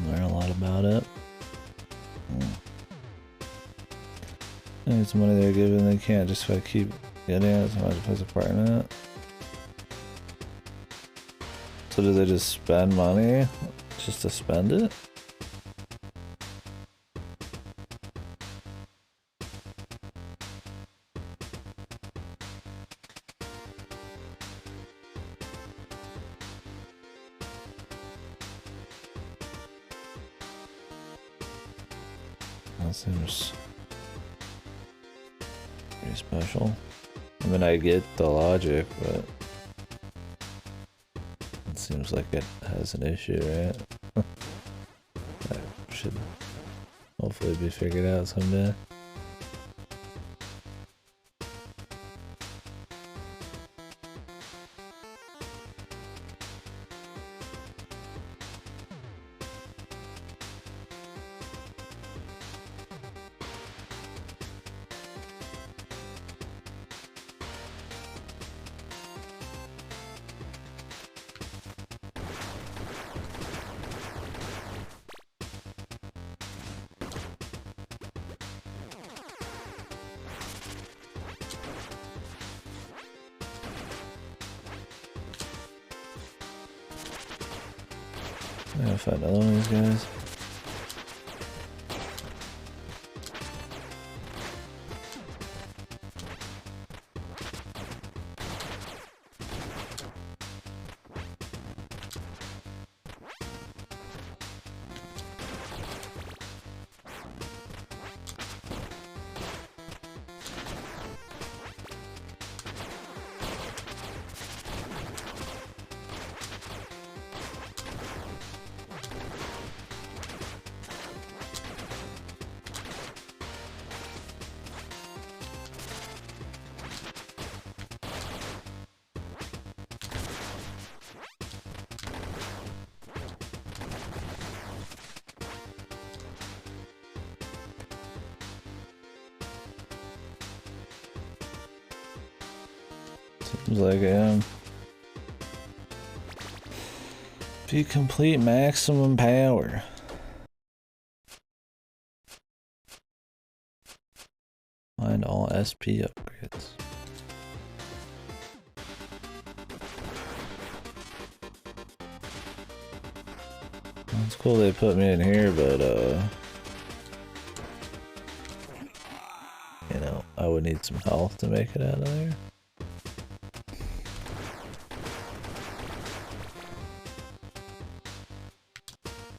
Learn a lot about it. I think it's money they're giving, they can't just if I keep getting it, somebody plays a part in it. So do they just spend money just to spend it? That seems pretty special. I mean, I get the logic, but it seems like it has an issue, right? That should hopefully be figured out someday. I gotta find another one of these guys. Seems like I am. If you complete maximum power. Find all SP upgrades. It's cool they put me in here, but you know, I would need some health to make it out of there.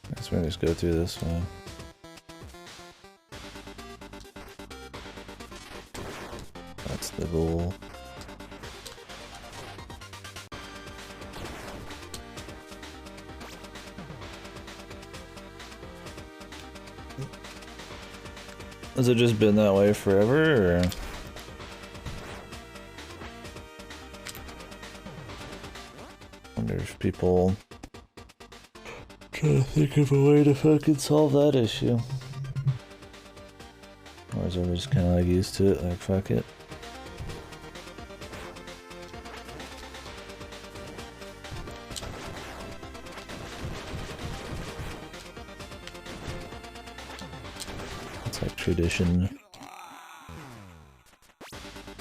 I guess we're gonna just go through this one. That's the goal. Has it just been that way forever, or? Wonder if people try to think of a way to fucking solve that issue. Or is everyone just kinda like used to it, like fuck it? Like tradition.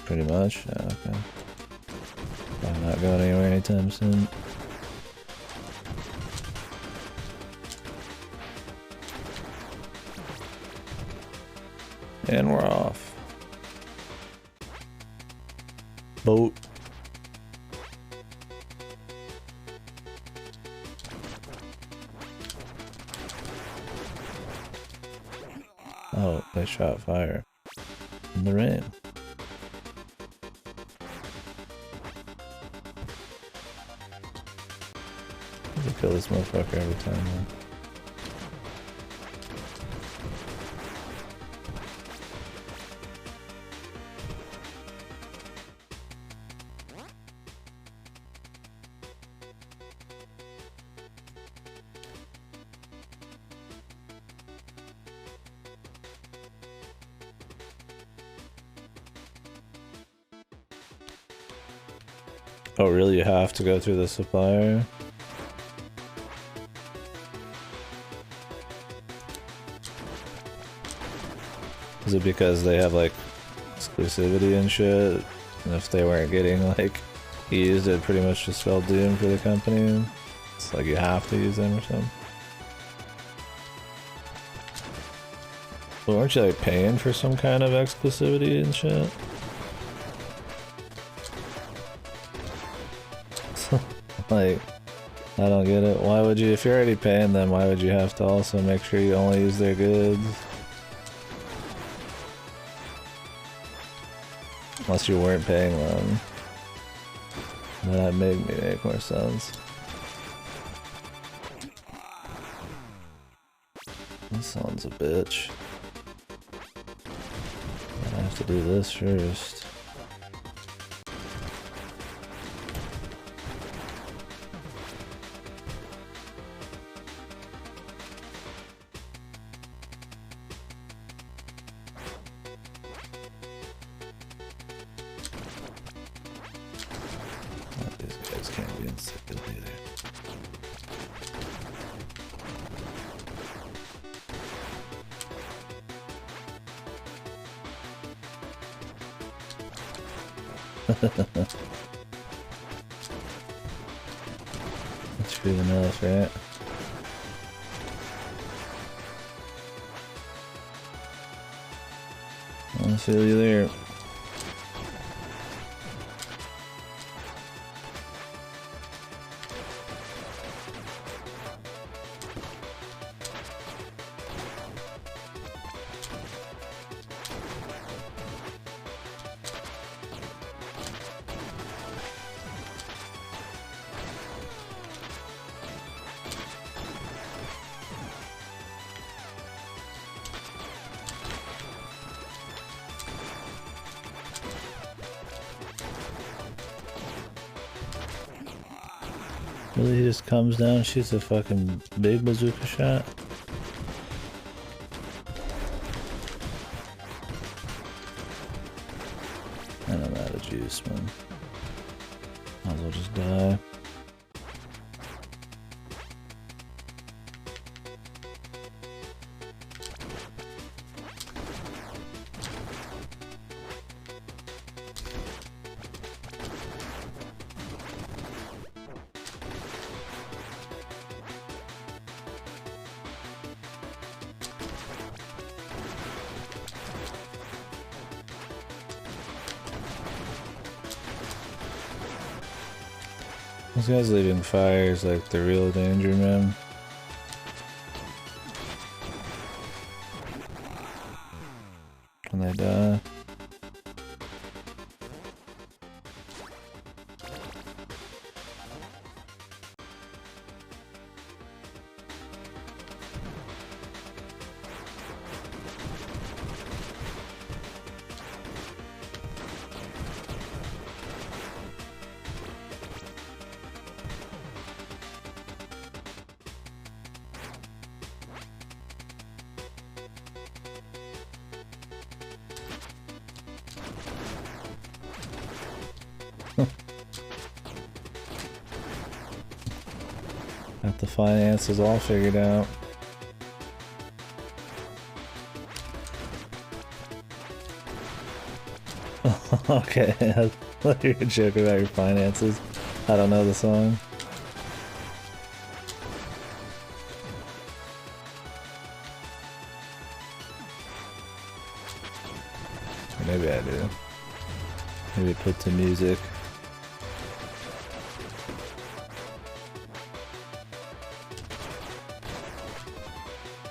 Pretty much. Yeah, okay. I'm not going anywhere anytime soon. And we're off. Boat. Oh, they shot fire in the rain. I kill this motherfucker every time, man. Oh really, you have to go through the supplier? Is it because they have like exclusivity and shit? And if they weren't getting like used, it pretty much just spelled doom for the company? It's like you have to use them or something? Well, aren't you like paying for some kind of exclusivity and shit? Like, I don't get it. Why would you, if you're already paying them, why would you have to also make sure you only use their goods? Unless you weren't paying them. Then that made me make more sense. This son's a bitch. I have to do this first. That's good enough, right? I'll see you there. Really, he just comes down, shoots a fucking big bazooka shot? And I'm out of juice, man. Might as well just die. Those guys leaving fires like the real danger, man. When they die. Got the finances all figured out. Okay, I thought you were joking about your finances. I don't know the song. Or maybe I do. Maybe put to music.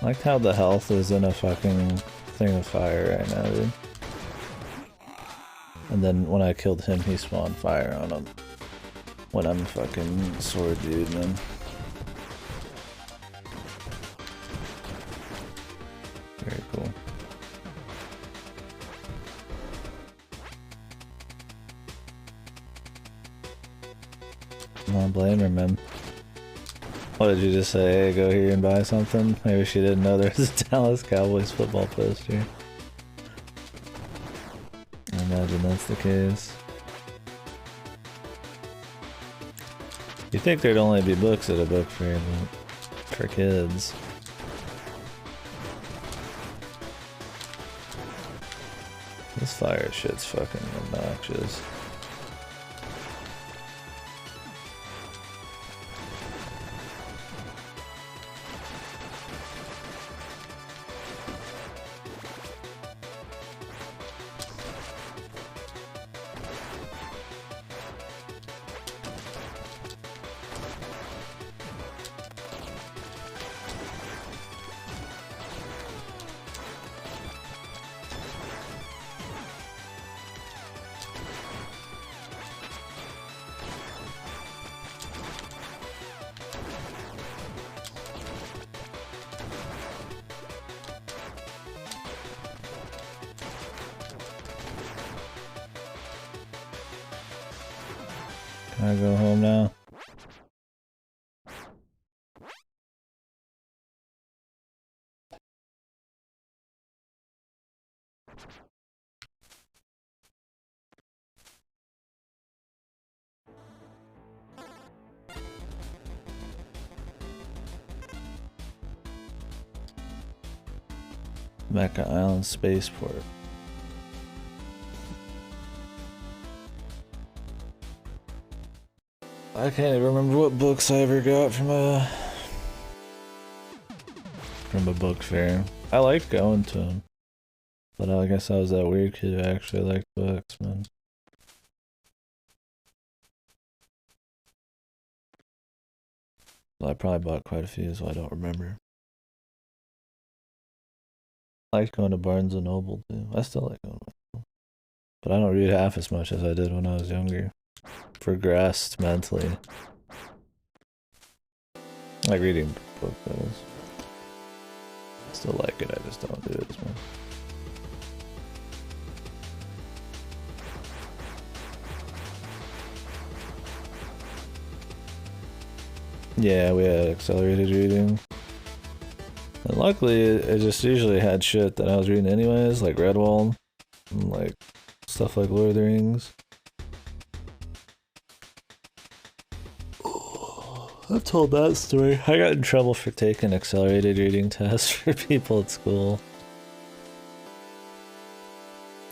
I like how the health is in a fucking thing of fire right now, dude. And then when I killed him, he spawned fire on him. When I'm fucking sword dude, man. Very cool. I don't blame her, man. What did you just say? Hey, go here and buy something? Maybe she didn't know there was a Dallas Cowboys football poster. I imagine that's the case. You'd think there'd only be books at a book fair, but for kids. This fire shit's fucking obnoxious. Can I go home now? Mecca Island Spaceport. I can't even remember what books I ever got from a book fair. I like going to them, but I guess I was that weird kid who actually liked books, man. Well, I probably bought quite a few, so I don't remember. I like going to Barnes and Noble too. I still like going to Barnes and Noble, but I don't read half as much as I did when I was younger. Progressed mentally. I like reading books, that is. I still like it, I just don't do it as much. Yeah, we had accelerated reading. And luckily, it just usually had shit that I was reading anyways, like Redwall, and like stuff like Lord of the Rings. I've told that story. I got in trouble for taking accelerated reading tests for people at school.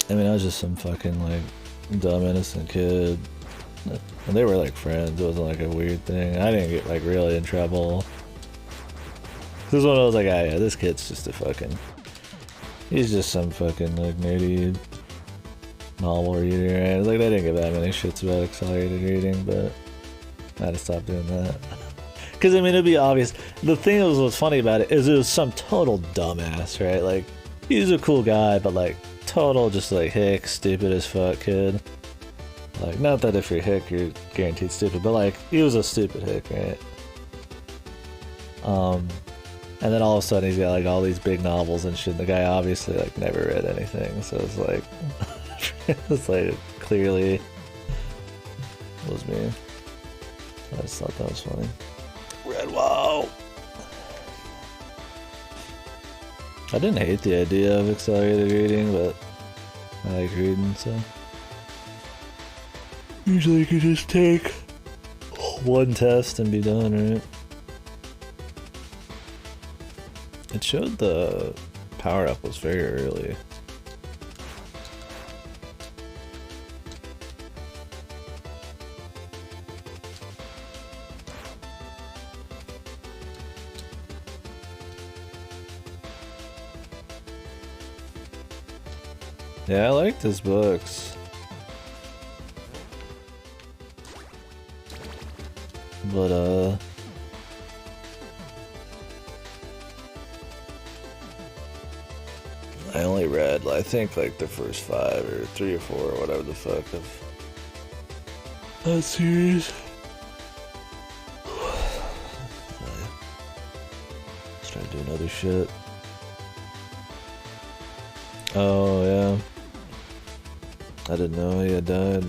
I mean, I was just some fucking, like, dumb, innocent kid. And they were, like, friends. It wasn't, like, a weird thing. I didn't get, like, really in trouble. This one I was like, ah, yeah, this kid's just a fucking... He's just some fucking, like, nerdy novel reader. And I was like, they didn't give that many shits about accelerated reading, but I had to stop doing that. Because, I mean, it'd be obvious. The thing that was what's funny about it is it was some total dumbass, right? Like, he's a cool guy, but, like, total just, like, hick, stupid as fuck kid. Like, not that if you're hick, you're guaranteed stupid, but, like, he was a stupid hick, right? And then all of a sudden he's got, like, all these big novels and shit. The guy obviously, like, never read anything, so it's like... it's like, clearly... was me. I just thought that was funny. Red WoW! I didn't hate the idea of accelerated reading, but I like reading, so... Usually you could just take one test and be done, right? It showed the power-up was very early. Yeah, I liked his books. But, I only read, I think, like, the first 5 or 3 or 4 or whatever the fuck of that series. Let's try to do another shit. Oh, yeah. I didn't know he had died.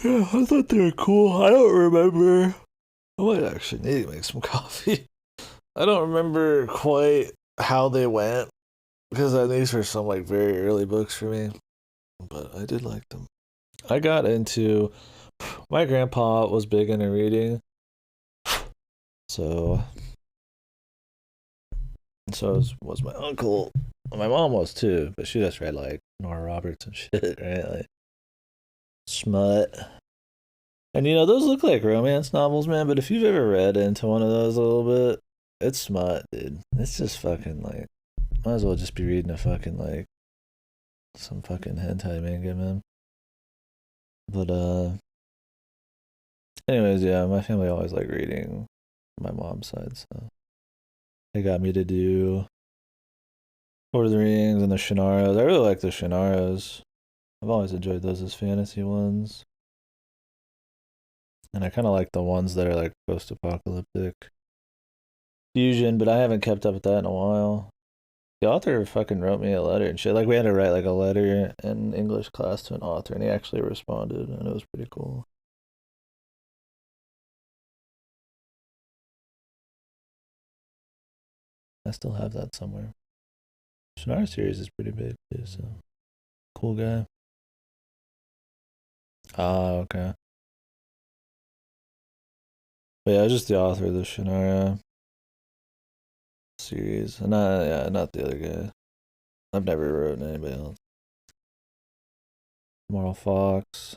Yeah, I thought they were cool. I don't remember. I might actually need to make some coffee. I don't remember quite how they went, because these were some, like, very early books for me. But I did like them. I got into... My grandpa was big into reading. So was my uncle. My mom was too, but she just read, like, Nora Roberts and shit, right? Like, smut. And, you know, those look like romance novels, man, but if you've ever read into one of those a little bit, it's smut, dude. It's just fucking, like, might as well just be reading a fucking, like, some fucking hentai manga, man. But, anyways, yeah, my family always liked reading on my mom's side, so they got me to do Lord of the Rings and the Shannara's. I really like the Shannara's. I've always enjoyed those as fantasy ones. And I kind of like the ones that are, like, post-apocalyptic fusion, but I haven't kept up with that in a while. The author fucking wrote me a letter and shit. Like, we had to write, like, a letter in English class to an author, and he actually responded, and it was pretty cool. I still have that somewhere. Shannara series is pretty big, too, so... Cool guy. Ah, okay. But yeah, I was just the author of the Shannara series. And not the other guy. I've never written anybody else. Moral Fox.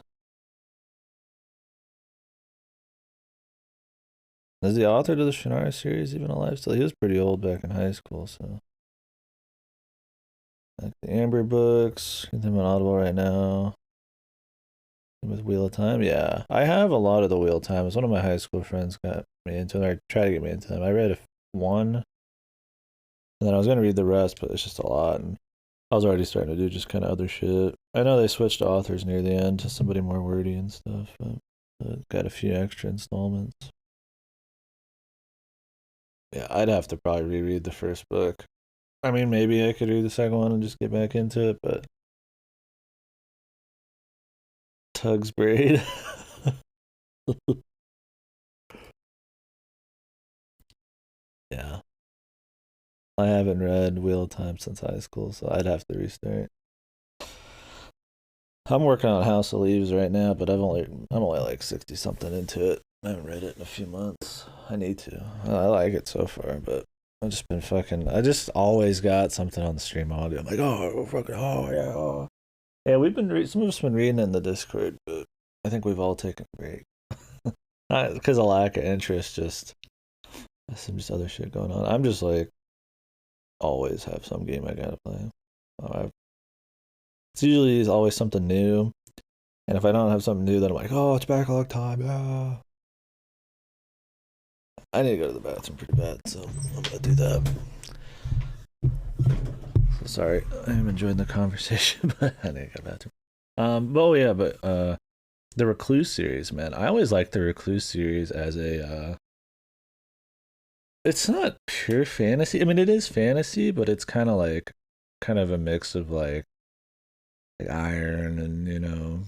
Is the author to the Shannara series even alive still? He was pretty old back in high school, so... Like the Amber books. Get them on Audible right now. With Wheel of Time, yeah. I have a lot of the Wheel of Time. One of my high school friends got me into it, or tried to get me into them. I read one, and then I was gonna read the rest, but it's just a lot, and I was already starting to do just kind of other shit. I know they switched authors near the end to somebody more wordy and stuff, but got a few extra installments. Yeah, I'd have to probably reread the first book. I mean, maybe I could read the second one and just get back into it, but Tug's Braid. Yeah. I haven't read Wheel of Time since high school, so I'd have to restart. I'm working on House of Leaves right now, but I'm only like 60 something into it. I haven't read it in a few months. I need to. I like it so far, but I've just been fucking. I just always got something on the stream audio. I'm like, oh, fucking, oh yeah, oh. Yeah, some of us been reading it in the Discord, but I think we've all taken a break. Not because of lack of interest, just some just other shit going on. I'm just like always have some game I gotta play. It's usually always something new, and if I don't have something new, then I'm like, oh, it's backlog time. Yeah. I need to go to the bathroom pretty bad, so I'm gonna do that. So sorry, I am enjoying the conversation, but I need to go to the bathroom. The Recluse series, man. I always liked the Recluse series as a. It's not pure fantasy. I mean, it is fantasy, but it's kind of a mix of like iron and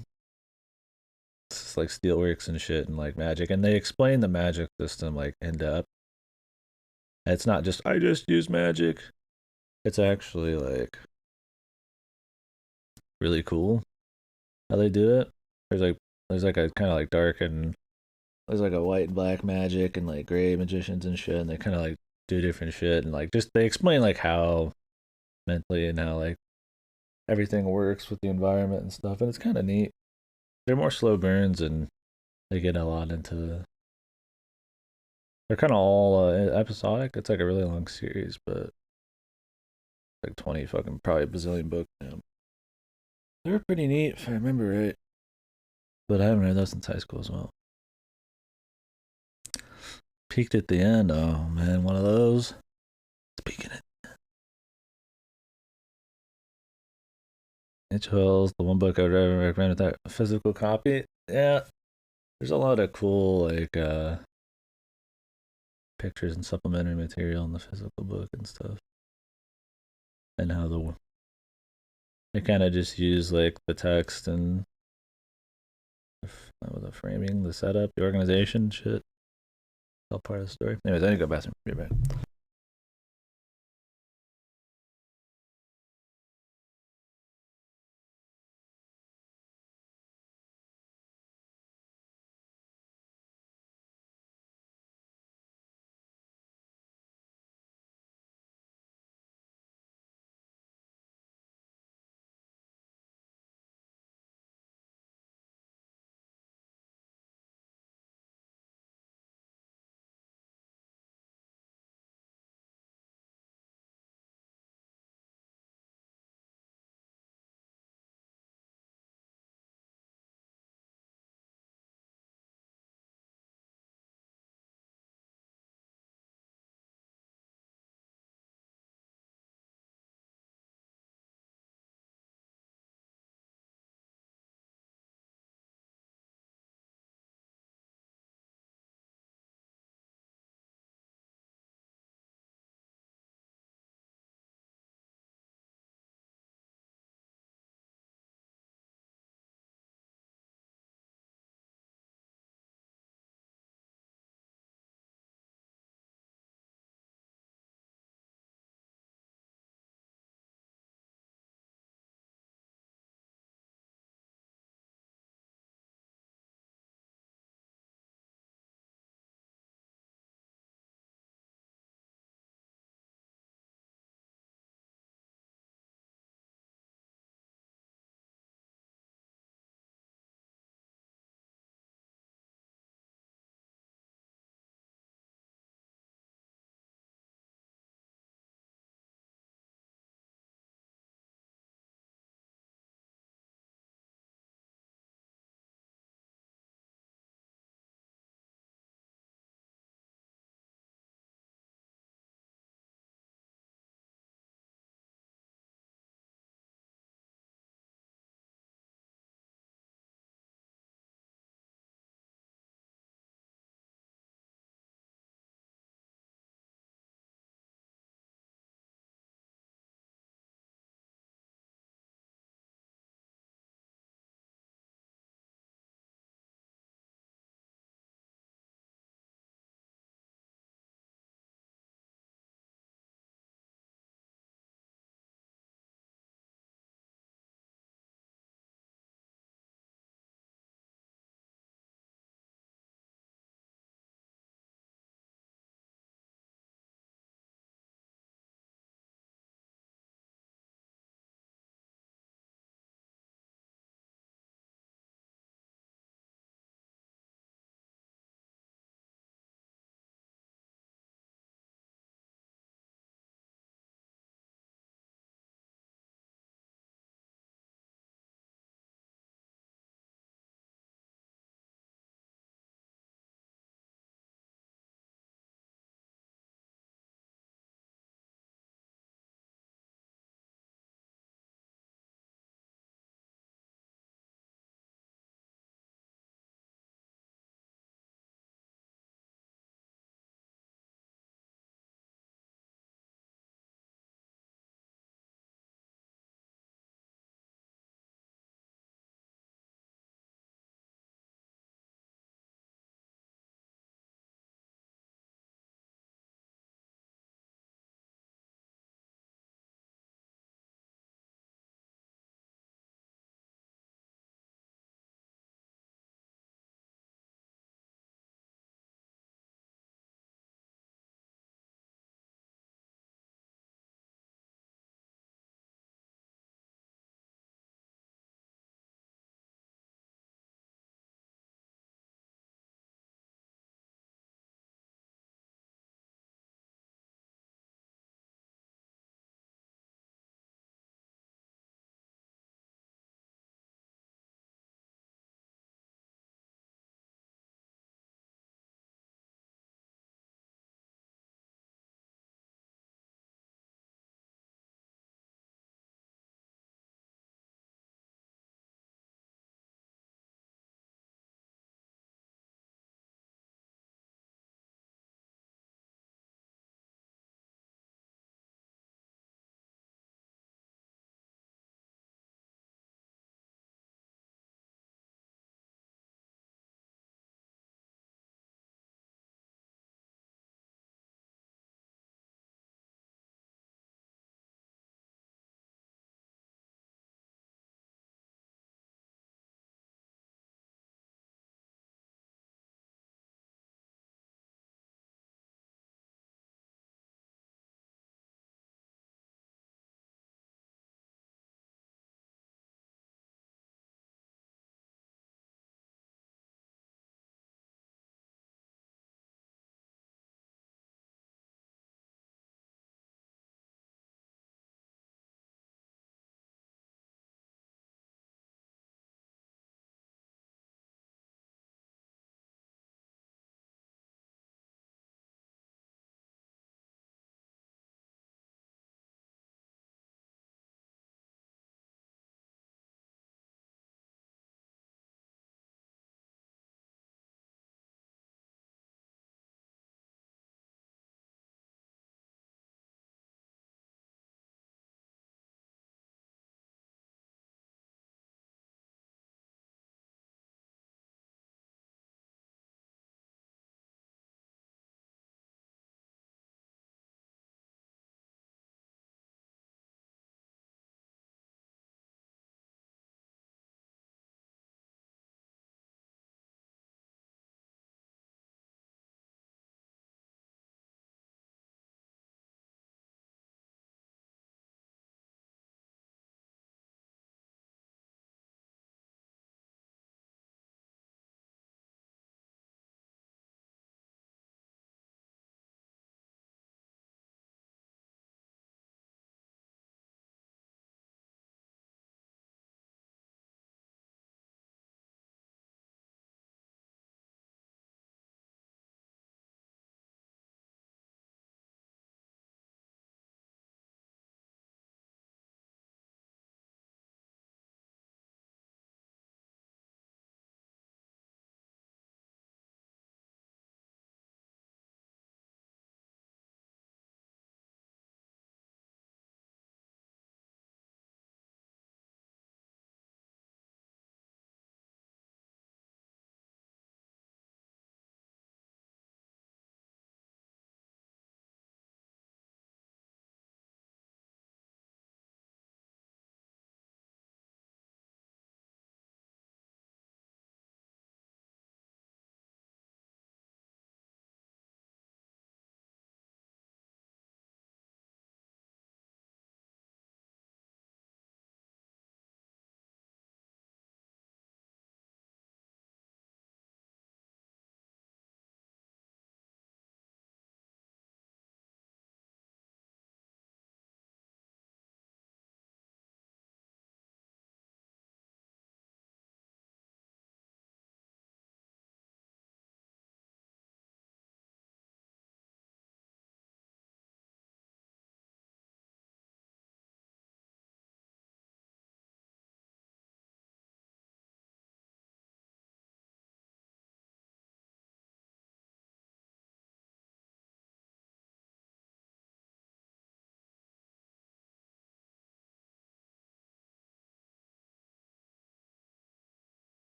it's like steelworks and shit and like magic, and they explain the magic system like in depth. It's not just I just use magic. It's actually like really cool how they do it. There's like a kind of like dark and there's like a white and black magic and like gray magicians and shit, and they kind of like do different shit and like just they explain like how mentally and how like everything works with the environment and stuff, and it's kind of neat. They're more slow burns and they get a lot into. They're kind of all episodic. It's like a really long series, but like 20 fucking probably a bazillion books. Yeah. They're pretty neat if I remember right, but I haven't read those since high school as well. Peaked at the end. Oh man, one of those. Speaking of H. Wells, the one book I would ever recommend with that physical copy. Yeah, there's a lot of cool like pictures and supplementary material in the physical book and stuff, and how they kind of just use like the text and the framing, the setup, the organization, shit. All part of the story. Anyways, I need to go bathroom. Be right back.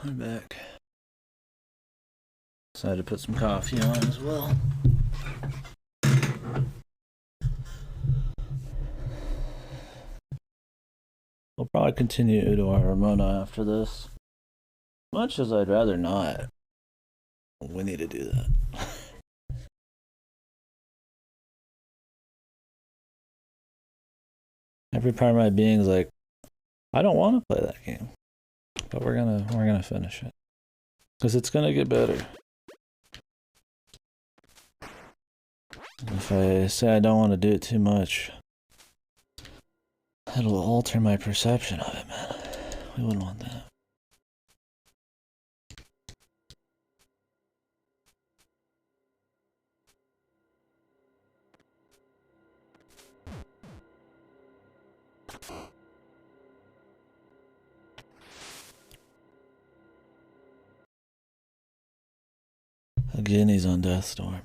I'm back. Decided to put some coffee on as well. We'll probably continue to our Ramona after this. Much as I'd rather not. We need to do that. Every part of my being is like, I don't want to play that game. But we're gonna finish it. Because it's gonna get better. If I say I don't want to do it too much, it'll alter my perception of it, man. We wouldn't want that. Again, he's on Death's Door.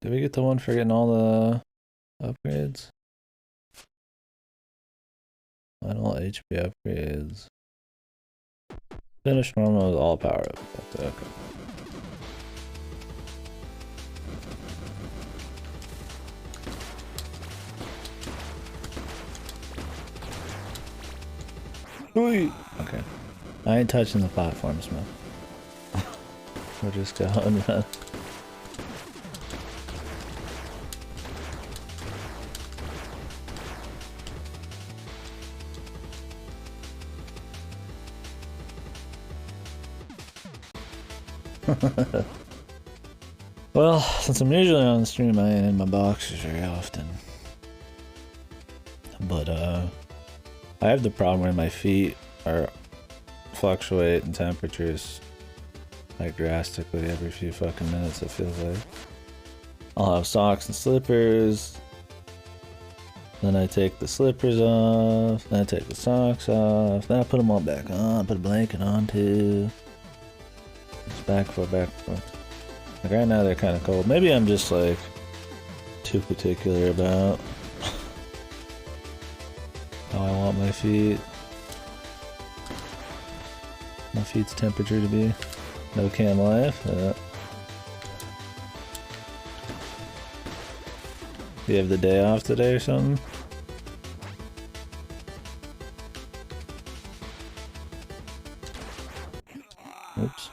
Did we get the one for getting all the upgrades? Final HP upgrades. Finish normal with all power up. Okay. Okay. I ain't touching the platforms, man. We're just going, man. Well, since I'm usually on the stream, I ain't in my boxers very often. But, I have the problem where my feet are fluctuate in temperatures like drastically every few fucking minutes, it feels like. I'll have socks and slippers, then I take the slippers off, then I take the socks off, then I put them all back on, put a blanket on too. Just back and forth, back and forth. Like right now they're kind of cold. Maybe I'm just like too particular about how I want my feet's temperature to be. No cam life. You have the day off today or something? Oops.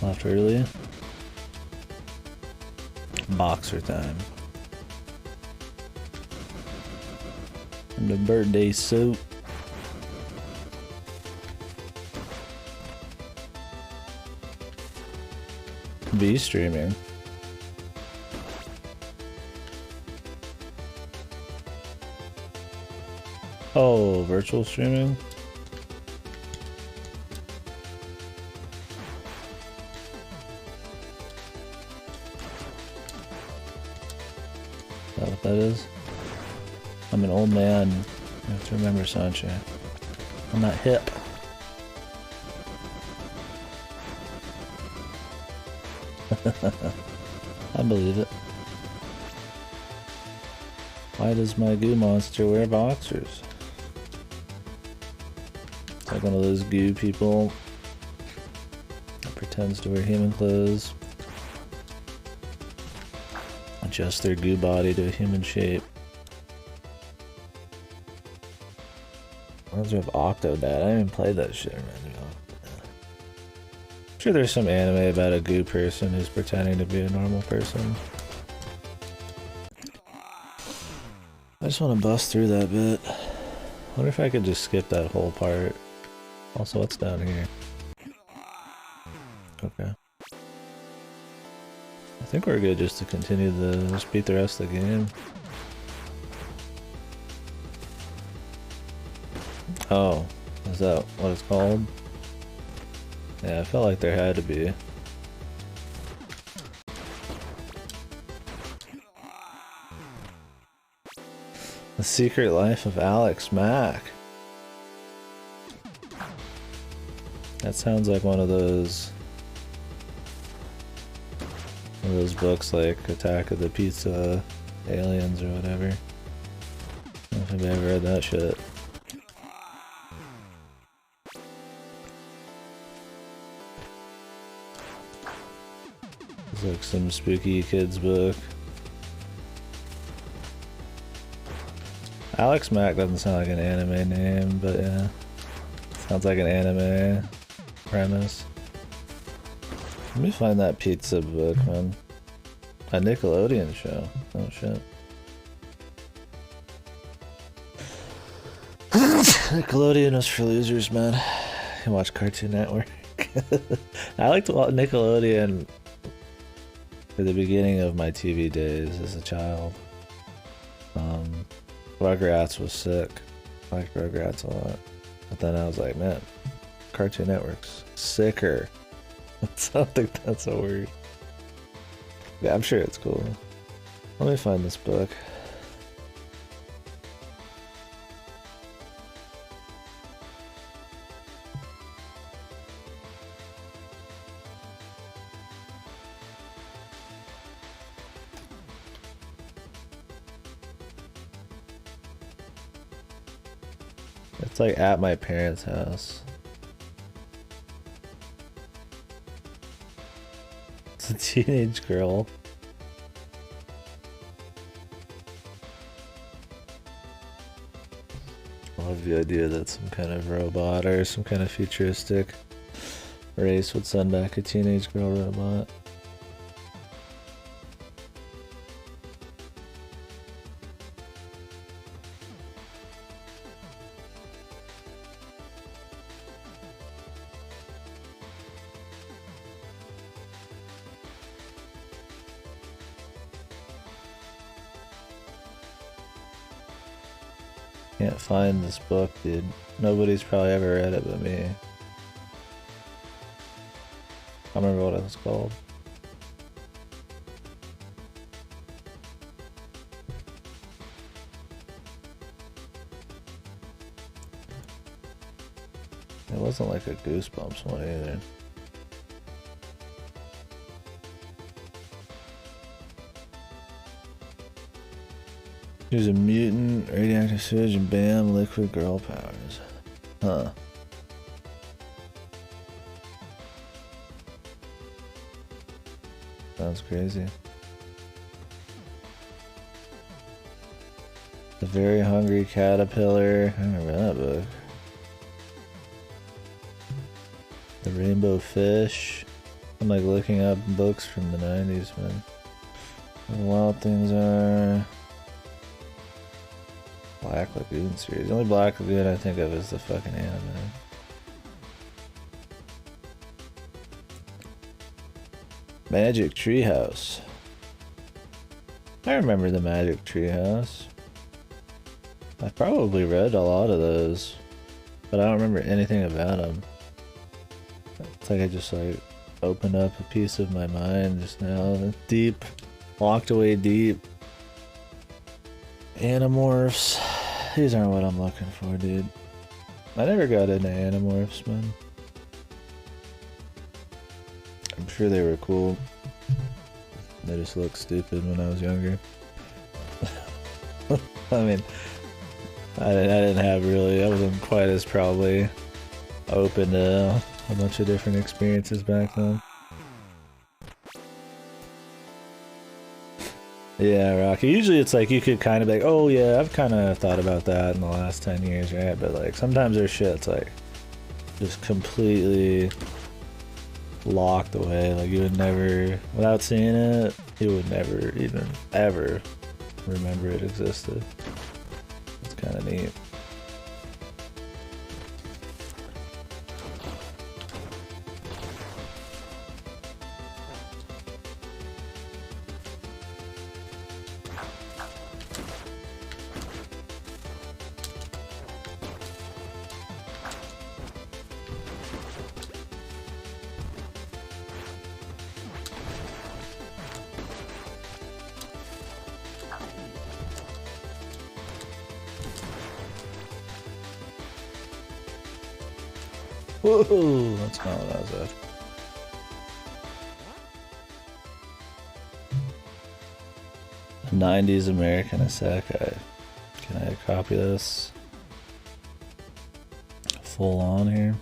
Left early. Boxer time. And the birthday suit. Be streaming. Oh, virtual streaming? Is that what that is? I'm an old man. I have to remember, Sancho. I'm not hip. I believe it. Why does my goo monster wear boxers? It's like one of those goo people that pretends to wear human clothes. Adjust their goo body to a human shape. Reminds me of Octodad. I didn't even play that shit. Reminds me of Octodad. I'm sure there's some anime about a goo person who's pretending to be a normal person. I just want to bust through that bit. Wonder if I could just skip that whole part. Also, what's down here? Okay. I think we're good just to continue just beat the rest of the game. Oh, is that what it's called? Yeah, I felt like there had to be. The Secret Life of Alex Mack. That sounds like one of those books like Attack of the Pizza Aliens or whatever. I don't know if I've ever read that shit. It's like some spooky kids book. Alex Mack doesn't sound like an anime name, but yeah. Sounds like an anime premise. Let me find that pizza book, man. A Nickelodeon show. Oh shit. Nickelodeon was for losers, man. You watch Cartoon Network. I liked Nickelodeon for the beginning of my TV days as a child. Rugrats was sick. I liked Rugrats a lot. But then I was like, man, Cartoon Network's sicker. I don't think that's a word. Yeah, I'm sure it's cool. Let me find this book. It's like at my parents' house. It's a teenage girl. I love the idea that some kind of robot or some kind of futuristic race would send back a teenage girl robot. Can't find this book, dude. Nobody's probably ever read it but me. I don't remember what it was called. It wasn't like a Goosebumps one either. Here's a mutant, radioactive sewage, and bam, liquid girl powers. Huh. Sounds crazy. The Very Hungry Caterpillar. I remember that book. The Rainbow Fish. I'm like looking up books from the 90s, man. The Wild Things Are... Black Lagoon series. The only Black Lagoon I think of is the fucking anime. Magic Treehouse. I remember the Magic Treehouse. I probably read a lot of those, but I don't remember anything about them. It's like I just like opened up a piece of my mind just now. Deep. Locked away deep. Animorphs. These aren't what I'm looking for, dude. I never got into Animorphs, man. I'm sure they were cool. They just looked stupid when I was younger. I mean, I didn't have really, I wasn't quite as probably open to a bunch of different experiences back then. Yeah, Rocky. Usually it's like you could kind of be like, oh yeah, I've kind of thought about that in the last 10 years, right? But like sometimes there's shit that's like just completely locked away. Like you would never, without seeing it, you would never even ever remember it existed. It's kind of neat. Whoa, that's not what I was after. A 90s American Isekai. Can I copy this? Full on here?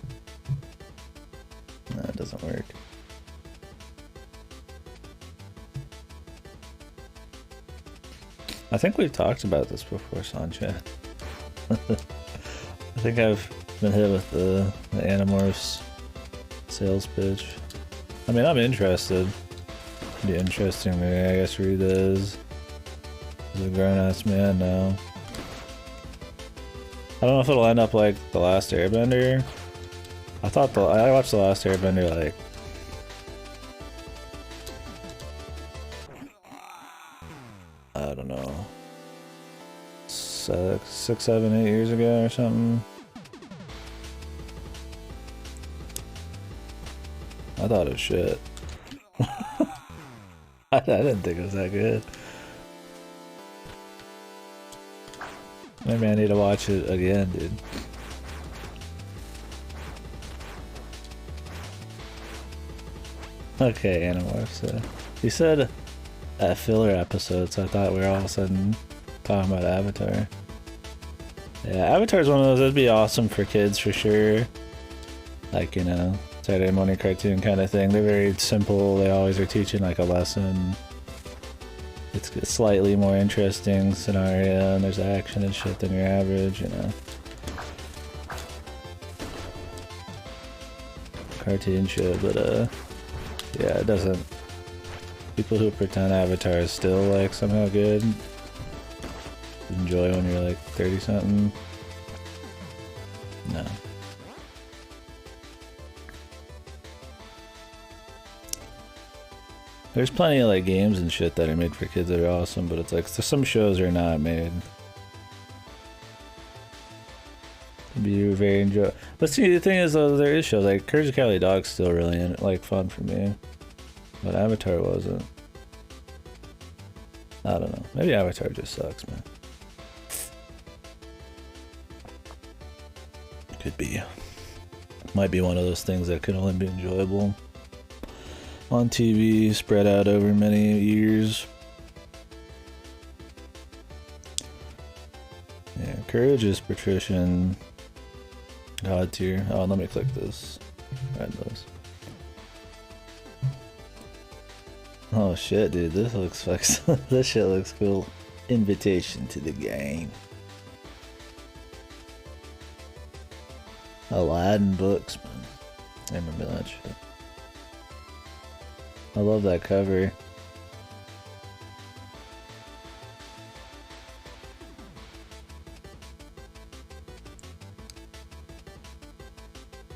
No, it doesn't work. I think we've talked about this before, Sanjay. I think I've been hit with the Animorphs sales pitch. I mean, I'm interested. It'd be interesting to me. I guess read this. He's a grown-ass man now. I don't know if it'll end up like The Last Airbender. I watched The Last Airbender like I don't know, 6, 7, 8 years ago or something. I thought it was shit. I didn't think it was that good. Maybe I need to watch it again, dude. Okay, Animorphs. You said a filler episode, so I thought we were all of a sudden talking about Avatar. Yeah, Avatar's one of those that'd be awesome for kids for sure. Like, you know, Saturday morning cartoon kind of thing. They're very simple. They always are teaching like a lesson. It's a slightly more interesting scenario, and there's action and shit than your average, you know. Cartoon show, but yeah, it doesn't. People who pretend Avatar is still like somehow good, enjoy when you're like 30 something. No. There's plenty of like games and shit that are made for kids that are awesome, but it's like some shows are not made. It'd be very enjoyable. But see, the thing is though, there is shows like Courage the Cowardly Dog's still really like fun for me, but Avatar wasn't. I don't know. Maybe Avatar just sucks, man. Could be. Might be one of those things that could only be enjoyable on TV, spread out over many years. Yeah, Courage is patrician. God tier. Oh, let me click this. Read those. Oh shit, dude, this looks like this shit looks cool. Invitation to the game. Aladdin books, man. I remember that shit. I love that cover.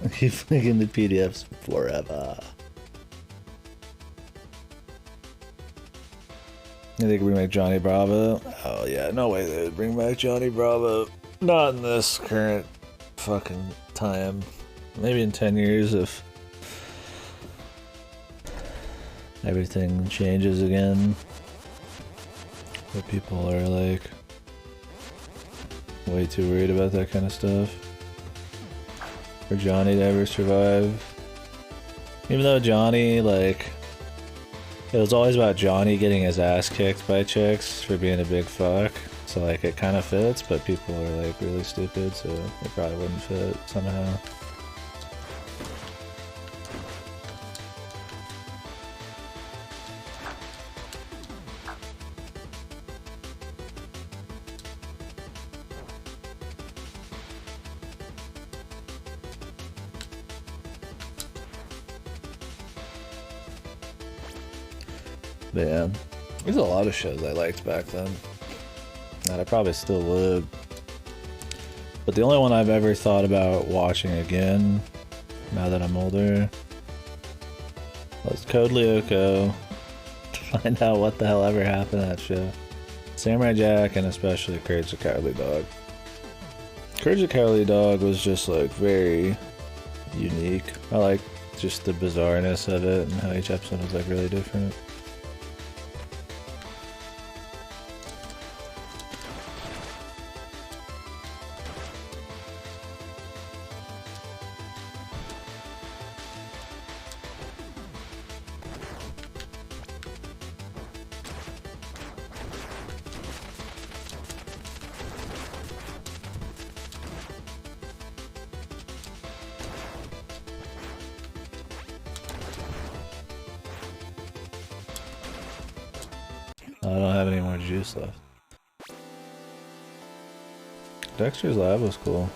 I keep making the PDFs forever. I think we make Johnny Bravo. Oh yeah, no way they would bring back Johnny Bravo. Not in this current fucking time. Maybe in 10 years if everything changes again. Where people are like way too worried about that kind of stuff. For Johnny to ever survive. Even though Johnny, like, it was always about Johnny getting his ass kicked by chicks for being a big fuck. So like it kind of fits, but people are like really stupid, so it probably wouldn't fit somehow. But yeah, there's a lot of shows I liked back then that I probably still would. But the only one I've ever thought about watching again, now that I'm older, was Code Lyoko. To find out what the hell ever happened to that show. Samurai Jack, and especially Courage the Cowardly Dog. Courage the Cowardly Dog was just like very unique. I like just the bizarreness of it and how each episode was like really different. I don't have any more juice left. Dexter's Lab was cool.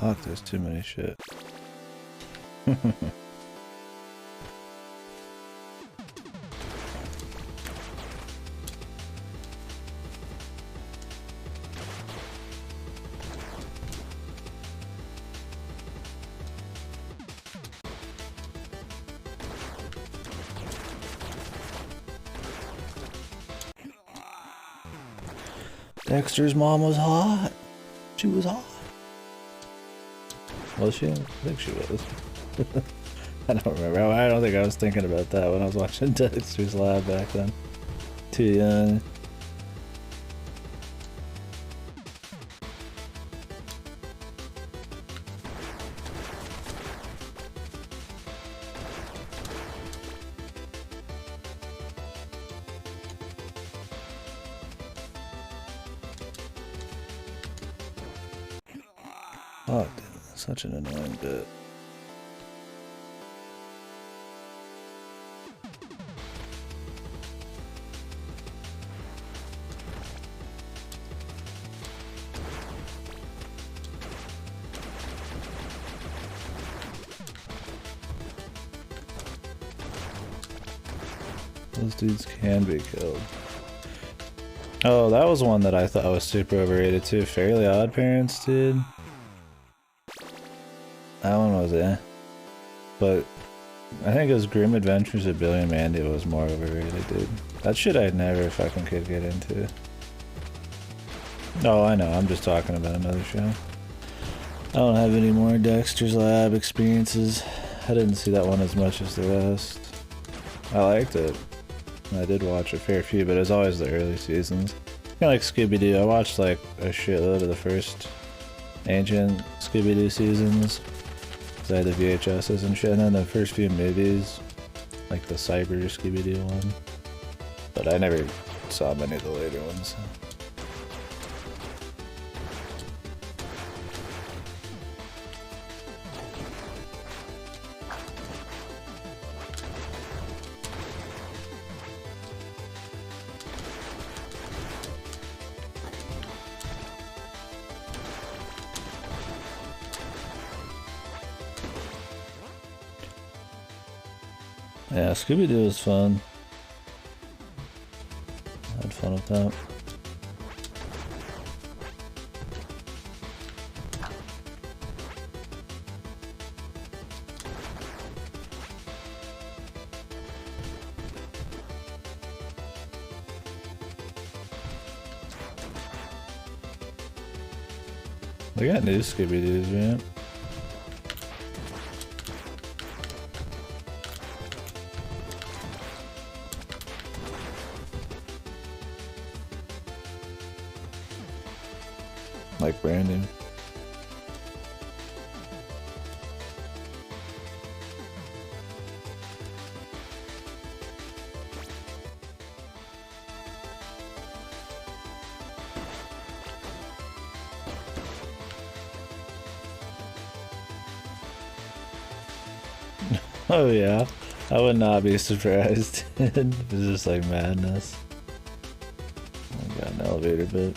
Fuck, there's too many shit. Dexter's mom was hot. She was hot. Was she? I think she was. I don't remember. I don't think I was thinking about that when I was watching Dexter's Lab back then. Too young. Oh, such an annoying bit. Those dudes can be killed. Oh, that was one that I thought was super overrated too. Fairly Odd Parents, dude. That one was but I think it was Grim Adventures of Billy and Mandy was more overrated, dude. That shit I never fucking could get into. Oh, I know, I'm just talking about another show. I don't have any more Dexter's Lab experiences. I didn't see that one as much as the rest. I liked it. I did watch a fair few, but it was always the early seasons. Kinda like Scooby-Doo, I watched like a shitload of the first ancient Scooby-Doo seasons. I had the VHSs and shit, and then the first few movies, like the Cyber Scooby-Doo one. But I never saw many of the later ones. Yeah, Scooby-Doo was fun. I had fun with that. We got new Scooby-Doos, right? Like branding. Oh yeah, I would not be surprised. It's just like madness. I got an elevator bit.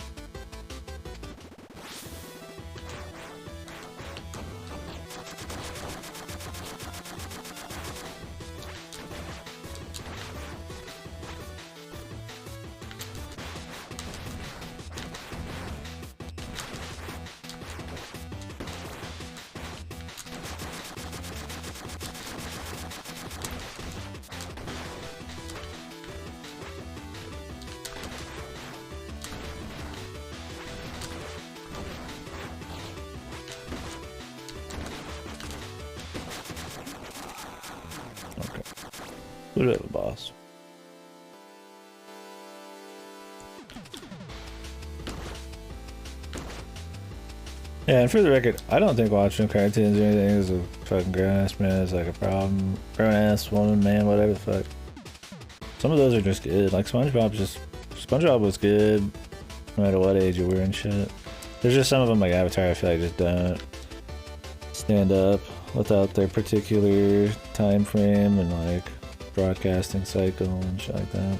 Who do we have a boss? Yeah, and for the record, I don't think watching cartoons or anything is a fucking grown-ass man is like a problem. Grown-ass woman, man, whatever the fuck. Some of those are just good. Like SpongeBob was good no matter what age you were and shit. There's just some of them like Avatar I feel like just don't stand up without their particular time frame and like broadcasting cycle and shit like that.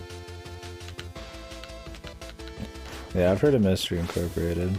Yeah, I've heard of Mystery Incorporated.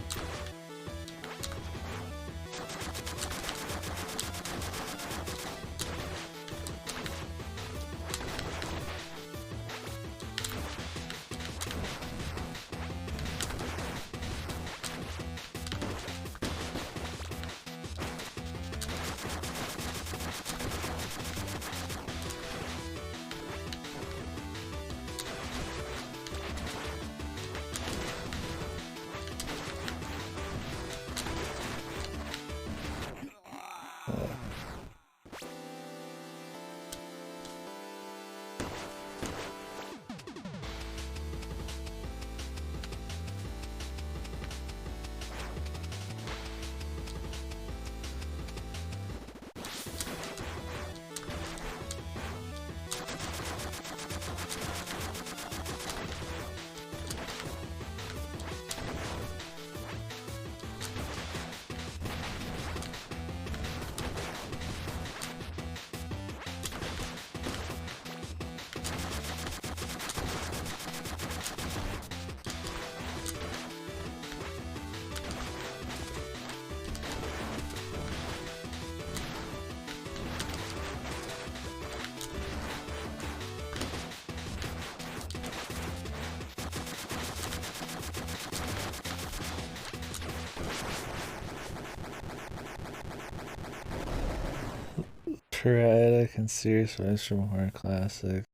Periodic and serious vibes from horror classic.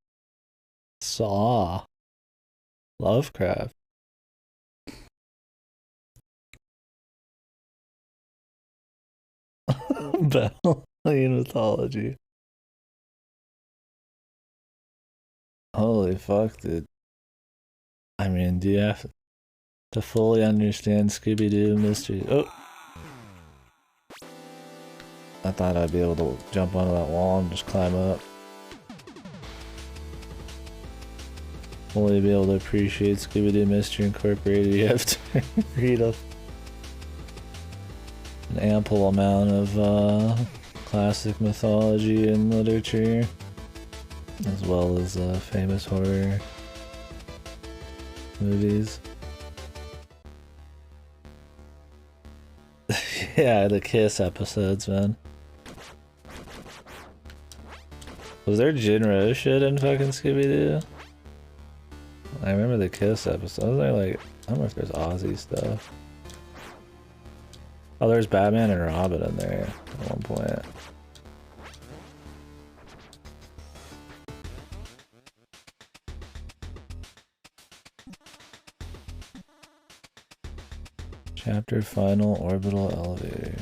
Saw. Lovecraft. Babylonian mythology. Holy fuck, dude. I mean, do you have to fully understand Scooby-Doo mystery? Oh! I thought I'd be able to jump onto that wall and just climb up. Only be able to appreciate Scooby-Doo Mystery Incorporated, you have to read an ample amount of classic mythology and literature, as well as famous horror movies. Yeah, the Kiss episodes, man. Was there Jinro shit in fucking Scooby-Doo? I remember the Kiss episode. Was there like, I don't know if there's Ozzy stuff. Oh, there's Batman and Robin in there at one point. Chapter final orbital elevator.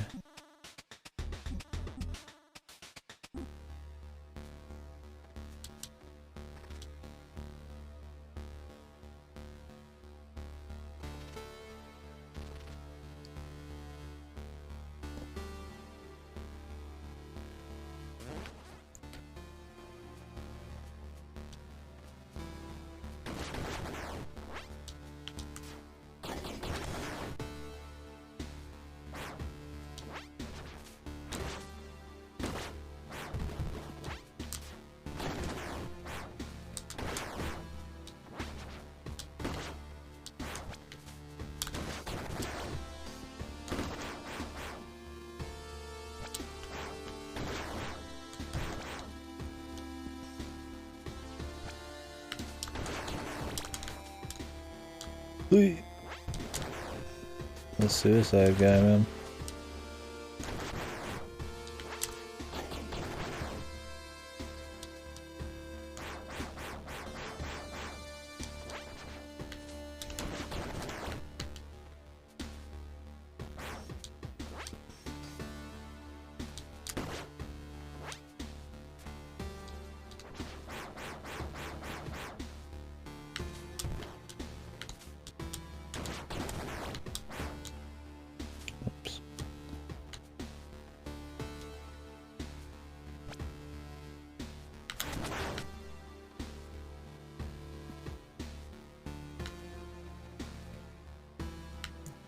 The suicide guy, man.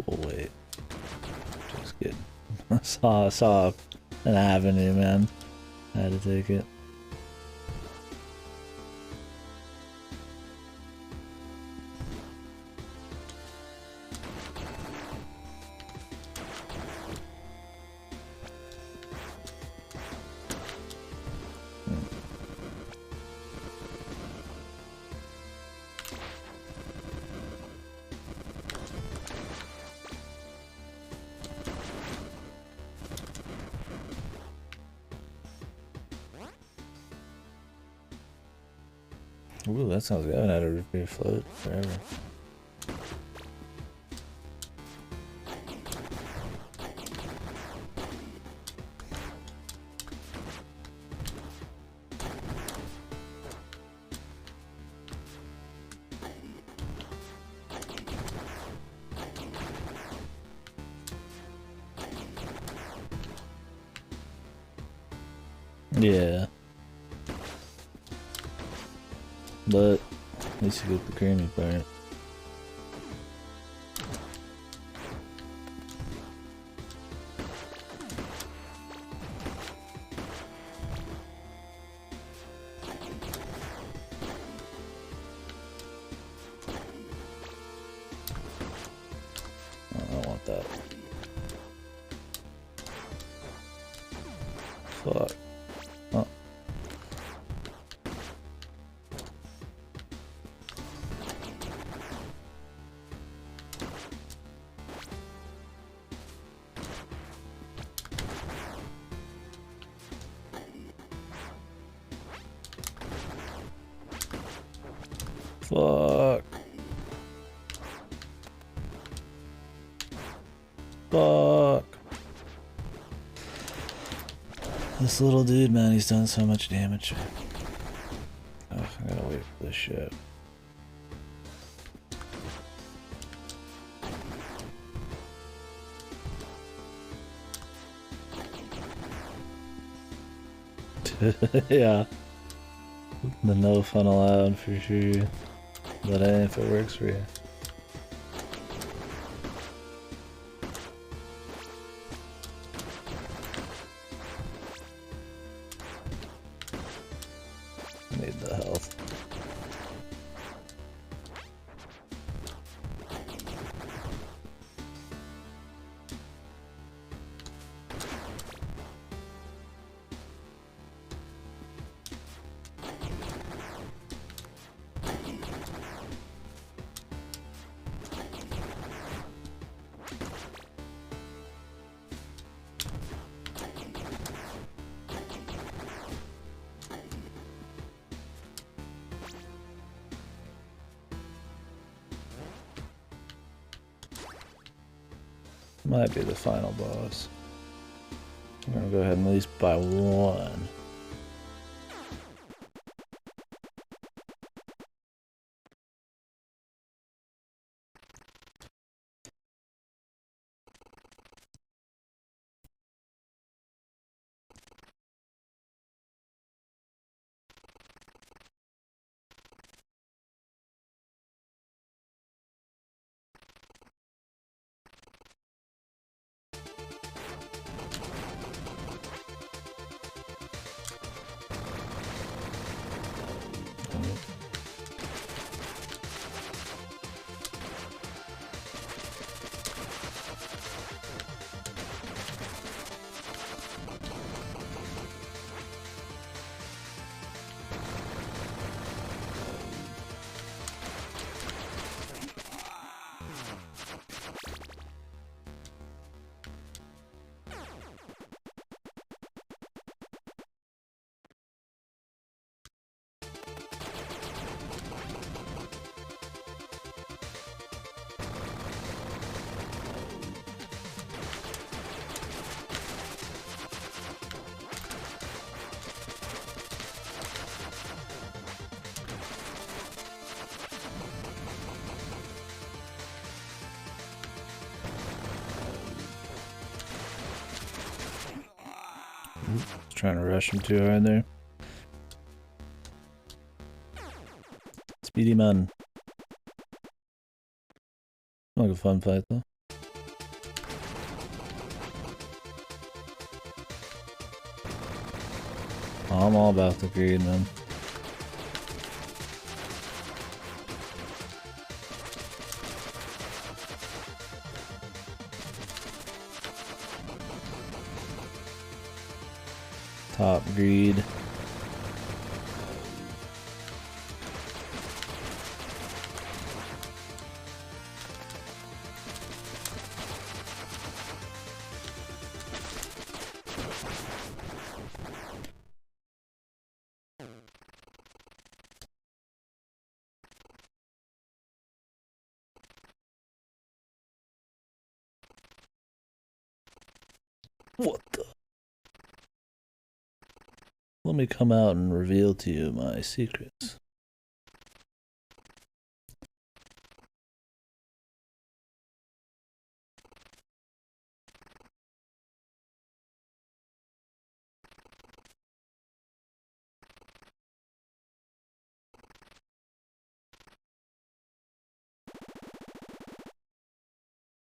Oh wait, just kidding. I saw an avenue, man. I had to take it. Ooh, that sounds good. I haven't had a root beer float forever. Yeah. But at least you get the creamy part. Oh, I don't want that. Fuck. Oh. Fuck. Fuck. This little dude, man, he's done so much damage. Oh, I gotta wait for this shit. Yeah. The no fun allowed for sure. But hey, if it works for you. Need the health. Might be the final boss. I'm gonna go ahead and at least buy one. Trying to rush him too hard there. Speedy man. Like a fun fight though. I'm all about the greed, man. Top greed. What the? Let me come out and reveal to you my secrets.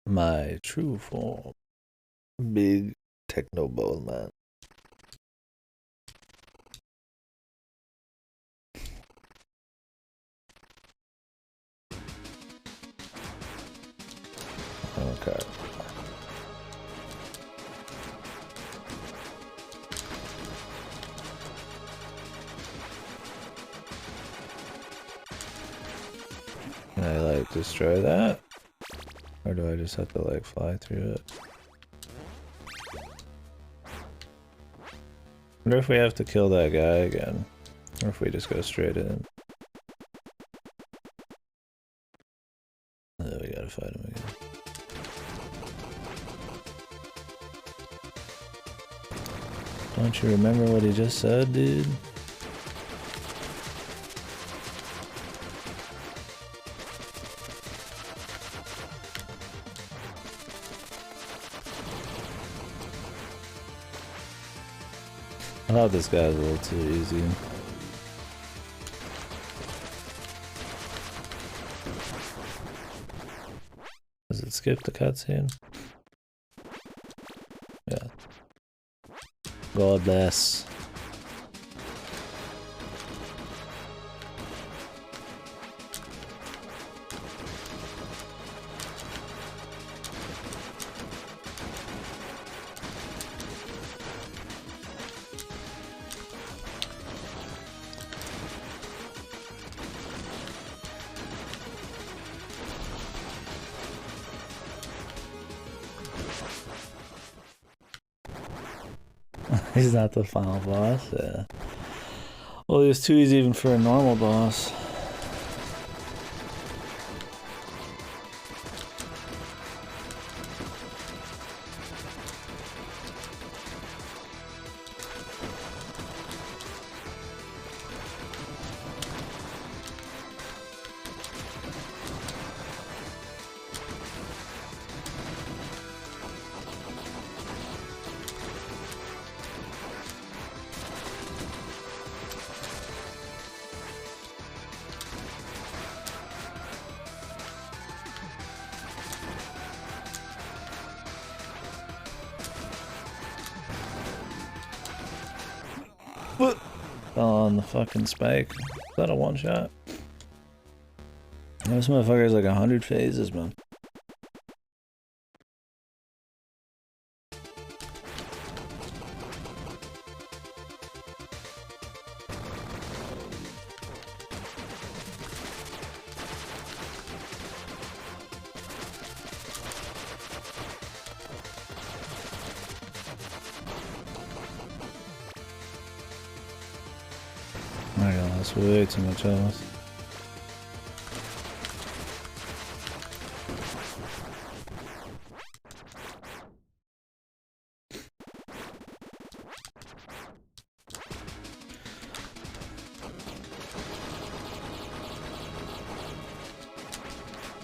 My true form. Big techno ball man. Okay. Can I like destroy that? Or do I just have to like fly through it? I wonder if we have to kill that guy again. Or if we just go straight in. Oh, we gotta fight him again. Don't you remember what he just said, dude? I thought this guy was a little too easy. Does it skip the cutscene? Yeah. God bless. He's not the final boss, yeah. Well, he was too easy even for a normal boss. fell on the fucking spike. Is that a one shot? This motherfucker is like 100 phases, man. Oh my god, that's way too much health.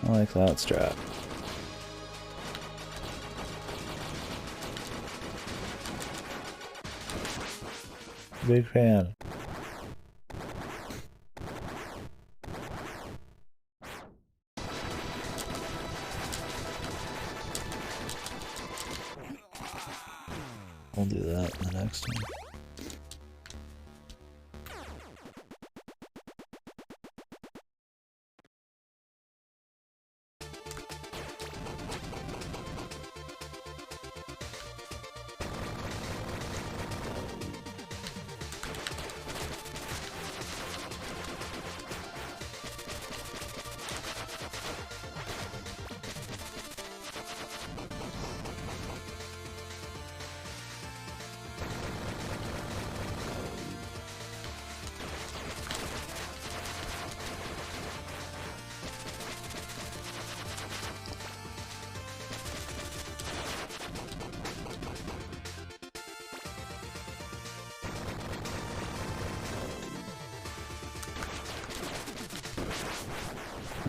I like that strat. Big fan. We'll do that in the next one.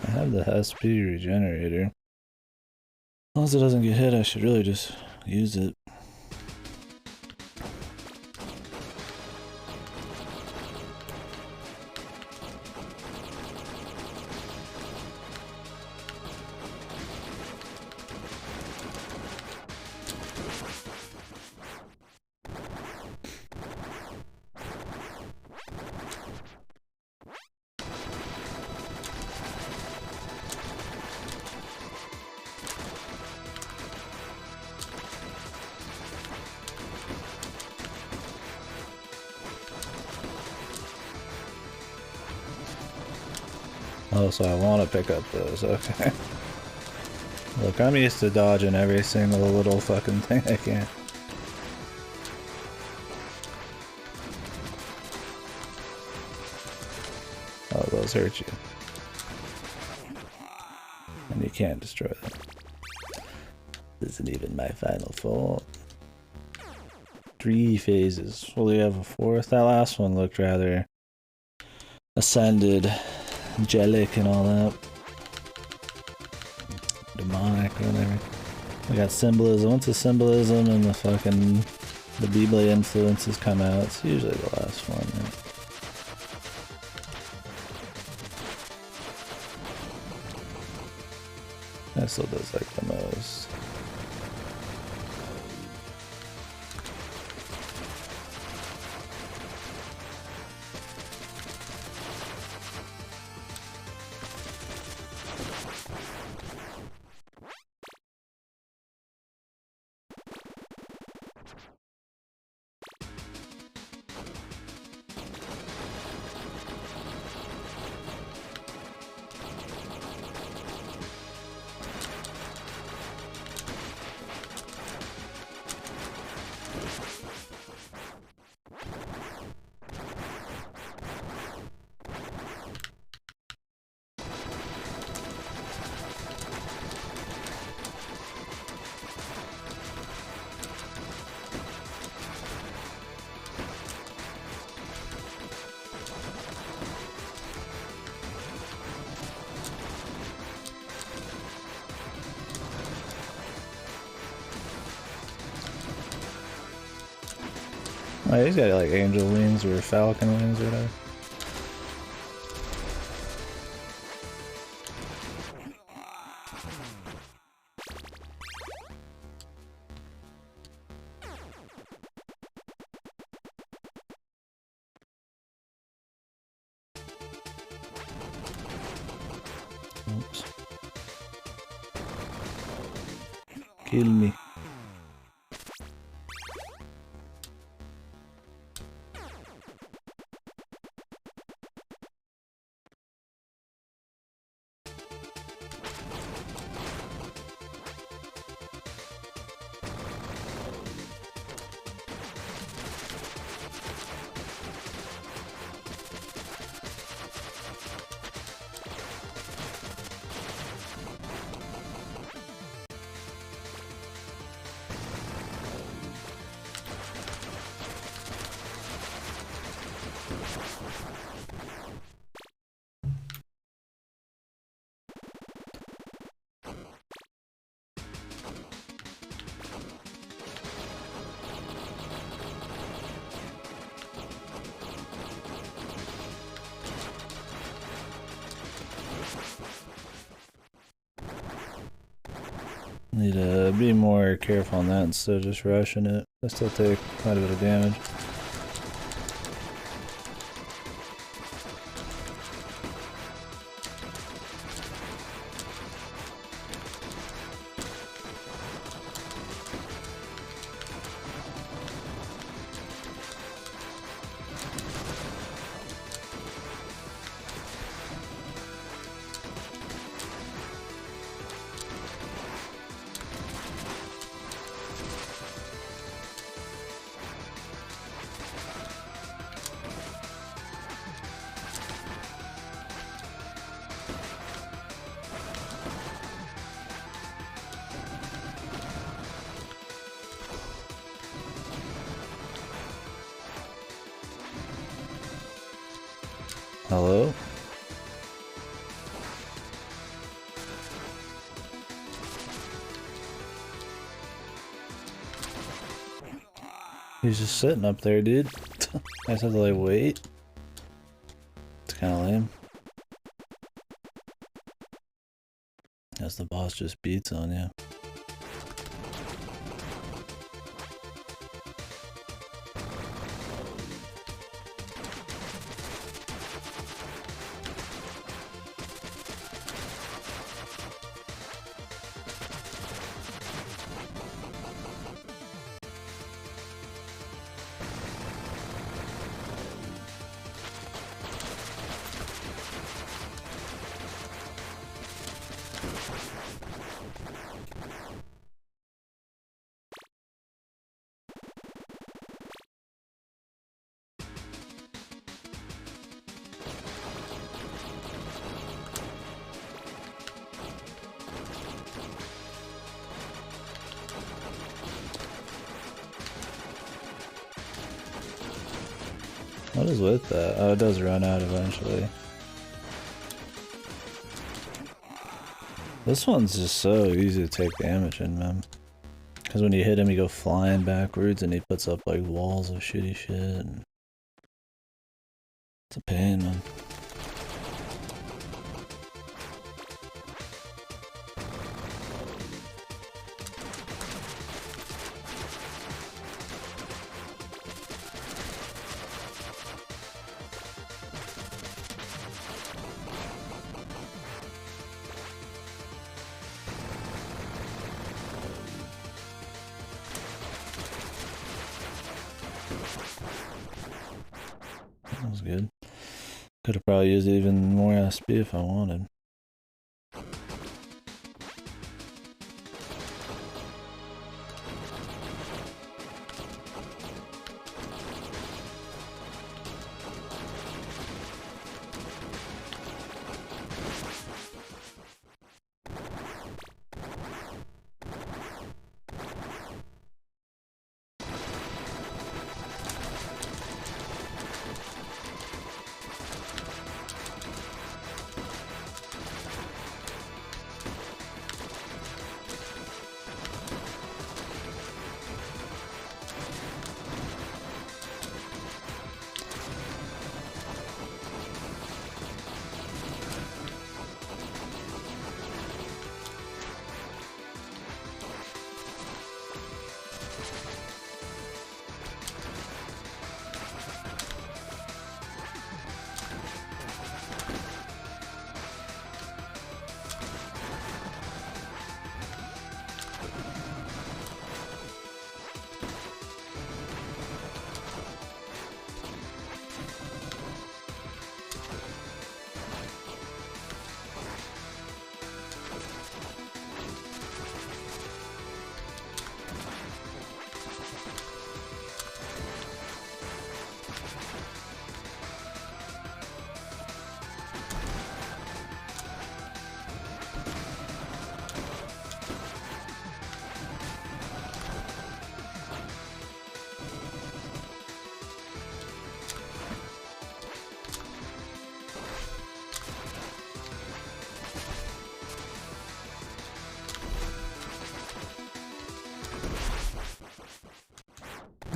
I have the SP regenerator. As long as it doesn't get hit, I should really just use it. Oh, so I want to pick up those, okay. Look, I'm used to dodging every single little fucking thing I can. Oh, those hurt you. And you can't destroy them. This isn't even my final fault. 3 phases. Well, we have a 4th. That last one looked rather ascended, angelic and all that. Demonic or whatever. We got symbolism. Once the symbolism and the fucking the B-Blade influences come out, it's usually the last one, right? That still does like the most. Oh, he's got like angel wings or falcon wings or whatever. Kill me. Need to be more careful on that instead of just rushing it. I still take quite a bit of damage. Hello? He's just sitting up there, dude. I just have to like wait. It's kinda lame. As the boss just beats on you. What is with that? Oh, it does run out eventually. This one's just so easy to take damage in, man. Because when you hit him, you go flying backwards and he puts up like walls of shitty shit. And it's a pain, man. That was good. Could have probably used even more SP if I wanted.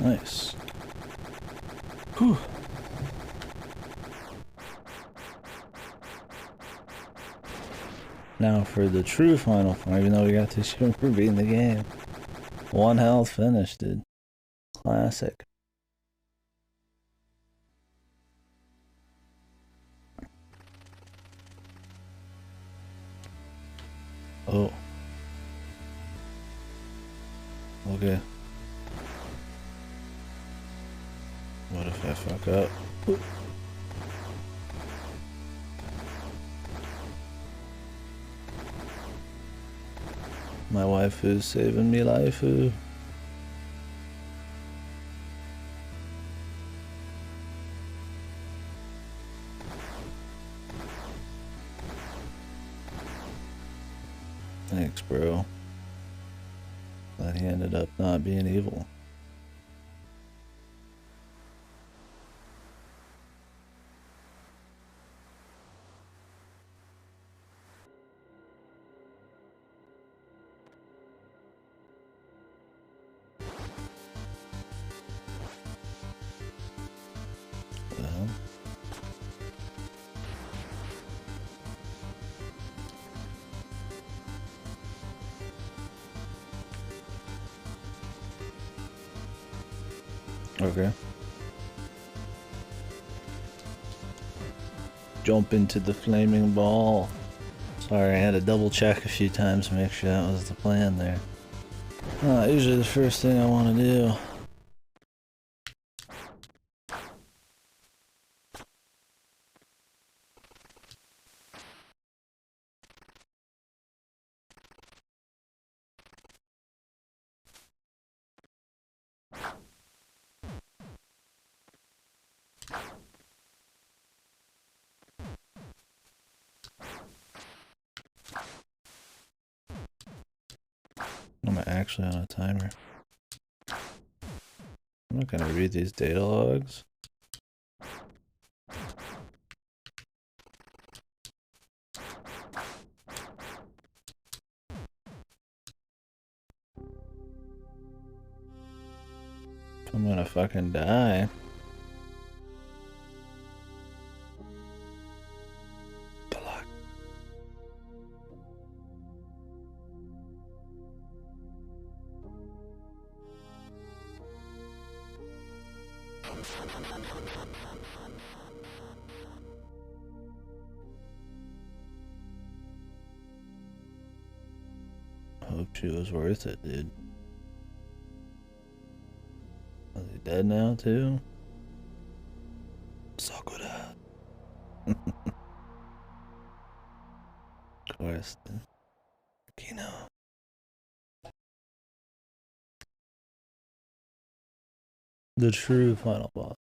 Nice. Whew. Now for the true final form, even though we got to shoot for beating the game. 1 health finish, dude. Classic. Oh. Okay. What if I fuck up? Ooh. My waifu's saving me life. Thanks, bro. Glad he ended up not being evil. Well. Okay. Jump into the flaming ball. Sorry, I had to double check a few times to make sure that was the plan there. Usually the first thing I want to do. Am I actually on a timer? I'm not gonna read these data logs. I'm gonna fucking die. Hope she was worth it, dude. Is he dead now, too? Sakura. Of course, dude. Kino. The true final boss.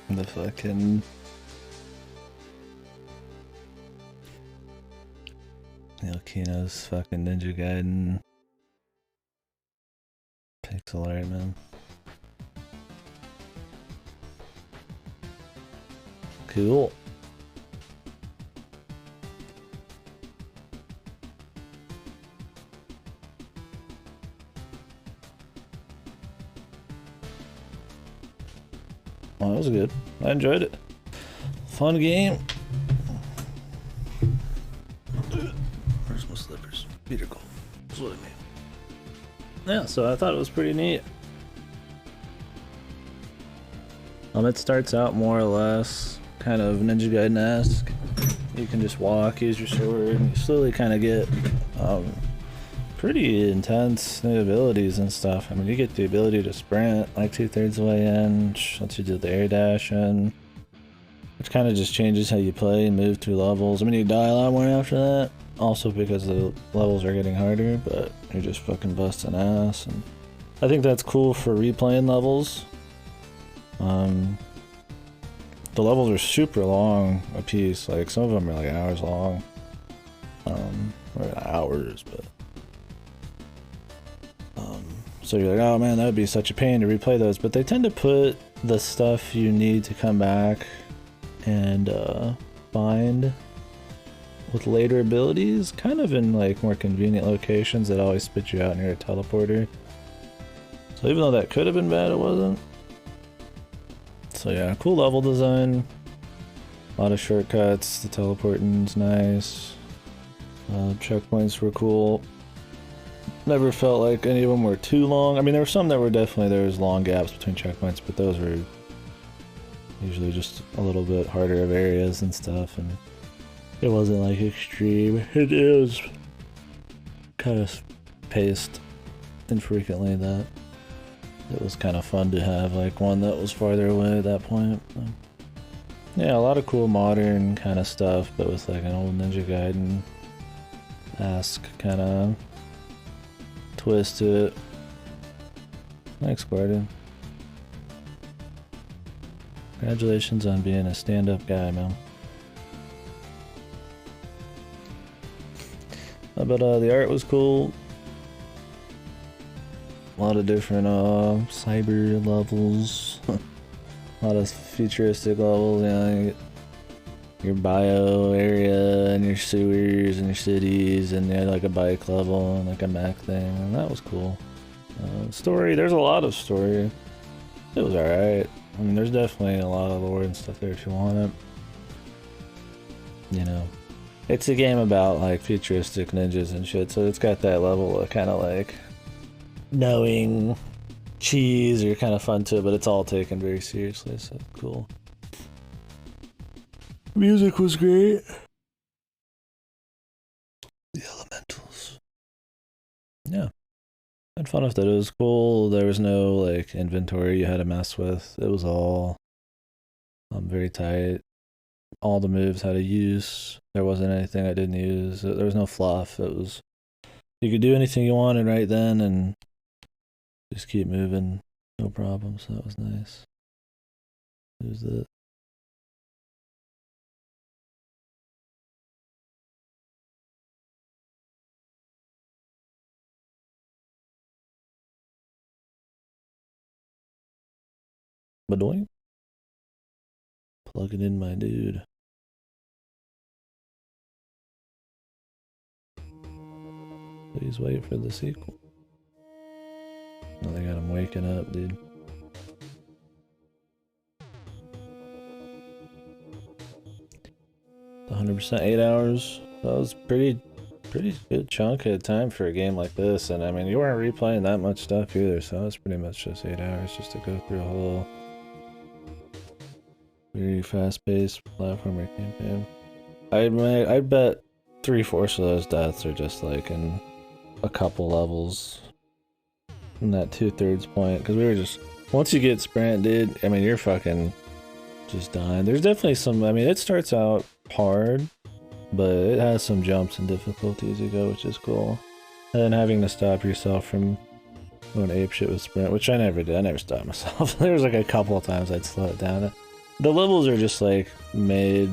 The fucking Kino's fucking Ninja Gaiden pixel art, man. Cool. Well, that was good. I enjoyed it. Fun game. Where's my slippers? Feet are cold. That's what I mean. Yeah, so I thought it was pretty neat. It starts out more or less kind of Ninja Gaiden-esque. You can just walk, use your sword, and you slowly kind of get pretty intense new abilities and stuff. I mean, you get the ability to sprint like 2/3 of the way in, which lets you do the air dash, and which kind of just changes how you play and move through levels. I mean, you die a lot more after that, also because the levels are getting harder, but you're just fucking busting ass, and I think that's cool for replaying levels. The levels are super long a piece, like some of them are like hours long, or hours, but so you're like, oh man, that would be such a pain to replay those, but they tend to put the stuff you need to come back and find with later abilities kind of in like more convenient locations that always spit you out near a teleporter. So even though that could have been bad, it wasn't. So yeah, cool level design, a lot of shortcuts, the teleporting's nice, checkpoints were cool. Never felt like any of them were too long. I mean, there were some that were definitely, there was long gaps between checkpoints, but those were usually just a little bit harder of areas and stuff, and it wasn't like extreme. It was kind of paced infrequently that it was kind of fun to have like one that was farther away at that point. Yeah, a lot of cool modern kind of stuff, but with like an old Ninja Gaiden-esque kind of twist to it. Thanks, Guardian. Congratulations on being a stand-up guy, man. But the art was cool. A lot of different cyber levels. A lot of futuristic levels, you know, your bio area and your sewers and your cities, and you had like a bike level and like a mech thing, and that was cool. Story, there's a lot of story. It was alright. I mean, there's definitely a lot of lore and stuff there if you want it. You know, it's a game about like futuristic ninjas and shit, so it's got that level of kind of like knowing cheese or kind of fun to it, but it's all taken very seriously, so cool. Music was great. The elementals. Yeah. Had fun with it. It was cool. There was no like inventory you had to mess with. It was all very tight. All the moves had a use. There wasn't anything I didn't use. There was no fluff. It was, you could do anything you wanted right then and just keep moving, no problem. So that was nice. Who's it? Badoing? Plugging in my dude. Please wait for the sequel. Oh, they got him waking up, dude. 100% 8 hours. That was pretty good chunk of time for a game like this, and I mean, you weren't replaying that much stuff either, so it was pretty much just 8 hours just to go through a whole very fast-paced platformer campaign. I bet 3/4 of those deaths are just like in a couple levels in that 2/3 point, because we were just, once you get sprint, dude, I mean, you're fucking just dying. There's definitely some, I mean, it starts out hard, but it has some jumps and difficulties you go, which is cool. And then having to stop yourself from going apeshit with sprint, which I never did. I never stopped myself. There was like a couple of times I'd slow it down. The levels are just like made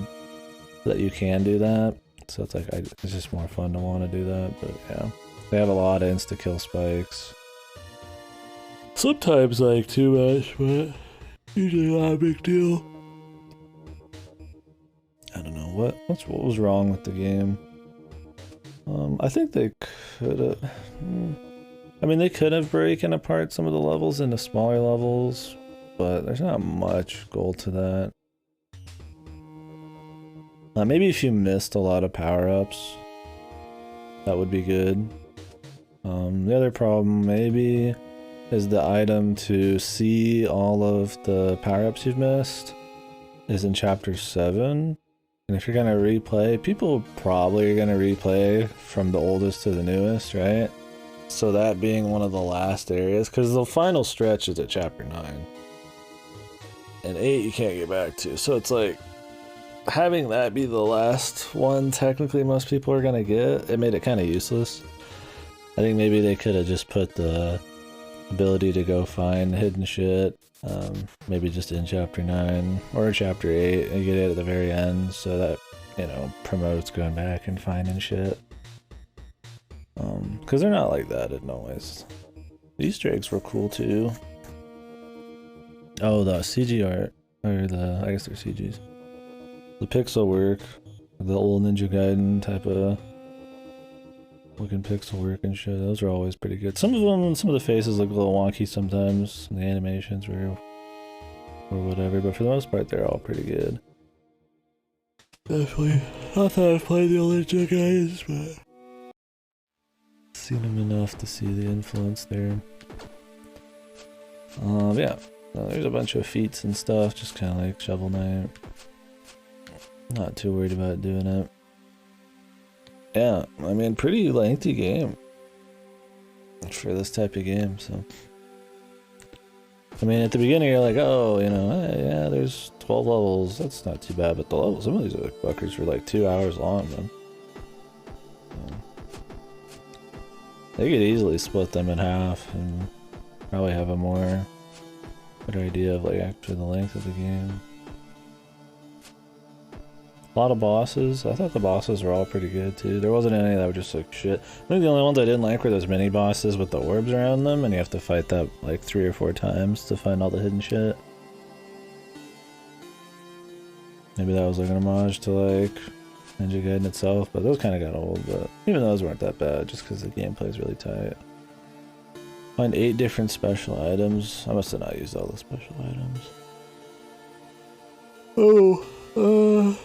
that you can do that, so it's like it's just more fun to want to do that. But yeah, they have a lot of insta-kill spikes. Sometimes like too much, but usually not a big deal. I don't know what was wrong with the game. I think they could have. I mean, they could have broken apart some of the levels into smaller levels, but there's not much goal to that. Maybe if you missed a lot of power-ups, that would be good. The other problem maybe is the item to see all of the power-ups you've missed is in chapter 7, And if you're gonna replay, people probably are gonna replay from the oldest to the newest, right? So that being one of the last areas, because the final stretch is at chapter 9. And 8 you can't get back to. So it's like, having that be the last one, technically most people are gonna get, it made it kind of useless. I think maybe they could have just put the ability to go find hidden shit, maybe just in chapter 9 or chapter 8 and get it at the very end, so that, you know, promotes going back and finding shit. Because they're not like that in no ways. The Easter eggs were cool too. Oh, the CG art, or I guess they're CGs. The pixel work, the old Ninja Gaiden type of looking pixel work and shit, those are always pretty good. Some of the faces look a little wonky sometimes, and the animations were or whatever, but for the most part they're all pretty good. Definitely. I thought I've played the old Ninja Gaidens, but seen them enough to see the influence there. Yeah. There's a bunch of feats and stuff, just kind of like Shovel Knight. Not too worried about doing it. Yeah, I mean, pretty lengthy game for this type of game, so. I mean, at the beginning you're like, oh, you know, yeah, there's 12 levels, that's not too bad, but the levels, some of these fuckers were like 2 hours long, man. They could easily split them in half and probably have a more better idea of like actually the length of the game. A lot of bosses. I thought the bosses were all pretty good too. There wasn't any that were just like shit. I think the only ones I didn't like were those mini bosses with the orbs around them, and you have to fight that like 3 or 4 times to find all the hidden shit. Maybe that was like an homage to like Ninja Gaiden itself, but those kind of got old, but even those weren't that bad just because the gameplay is really tight. Find 8 different special items. I must have not used all the special items. Oh,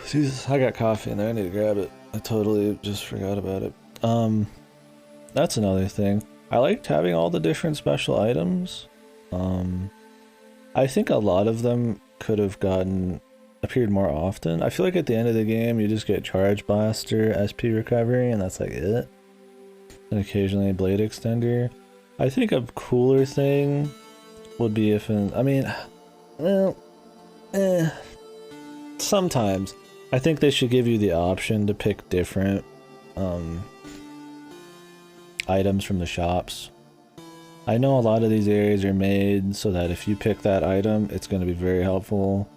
Jesus, I got coffee in there. I need to grab it. I totally just forgot about it. That's another thing. I liked having all the different special items. I think a lot of them could have appeared more often. I feel like at the end of the game, you just get Charge Blaster, SP Recovery, and that's like it. And occasionally a Blade Extender. I think a cooler thing would be if, sometimes. I think they should give you the option to pick different items from the shops. I know a lot of these areas are made so that if you pick that item, it's going to be very helpful.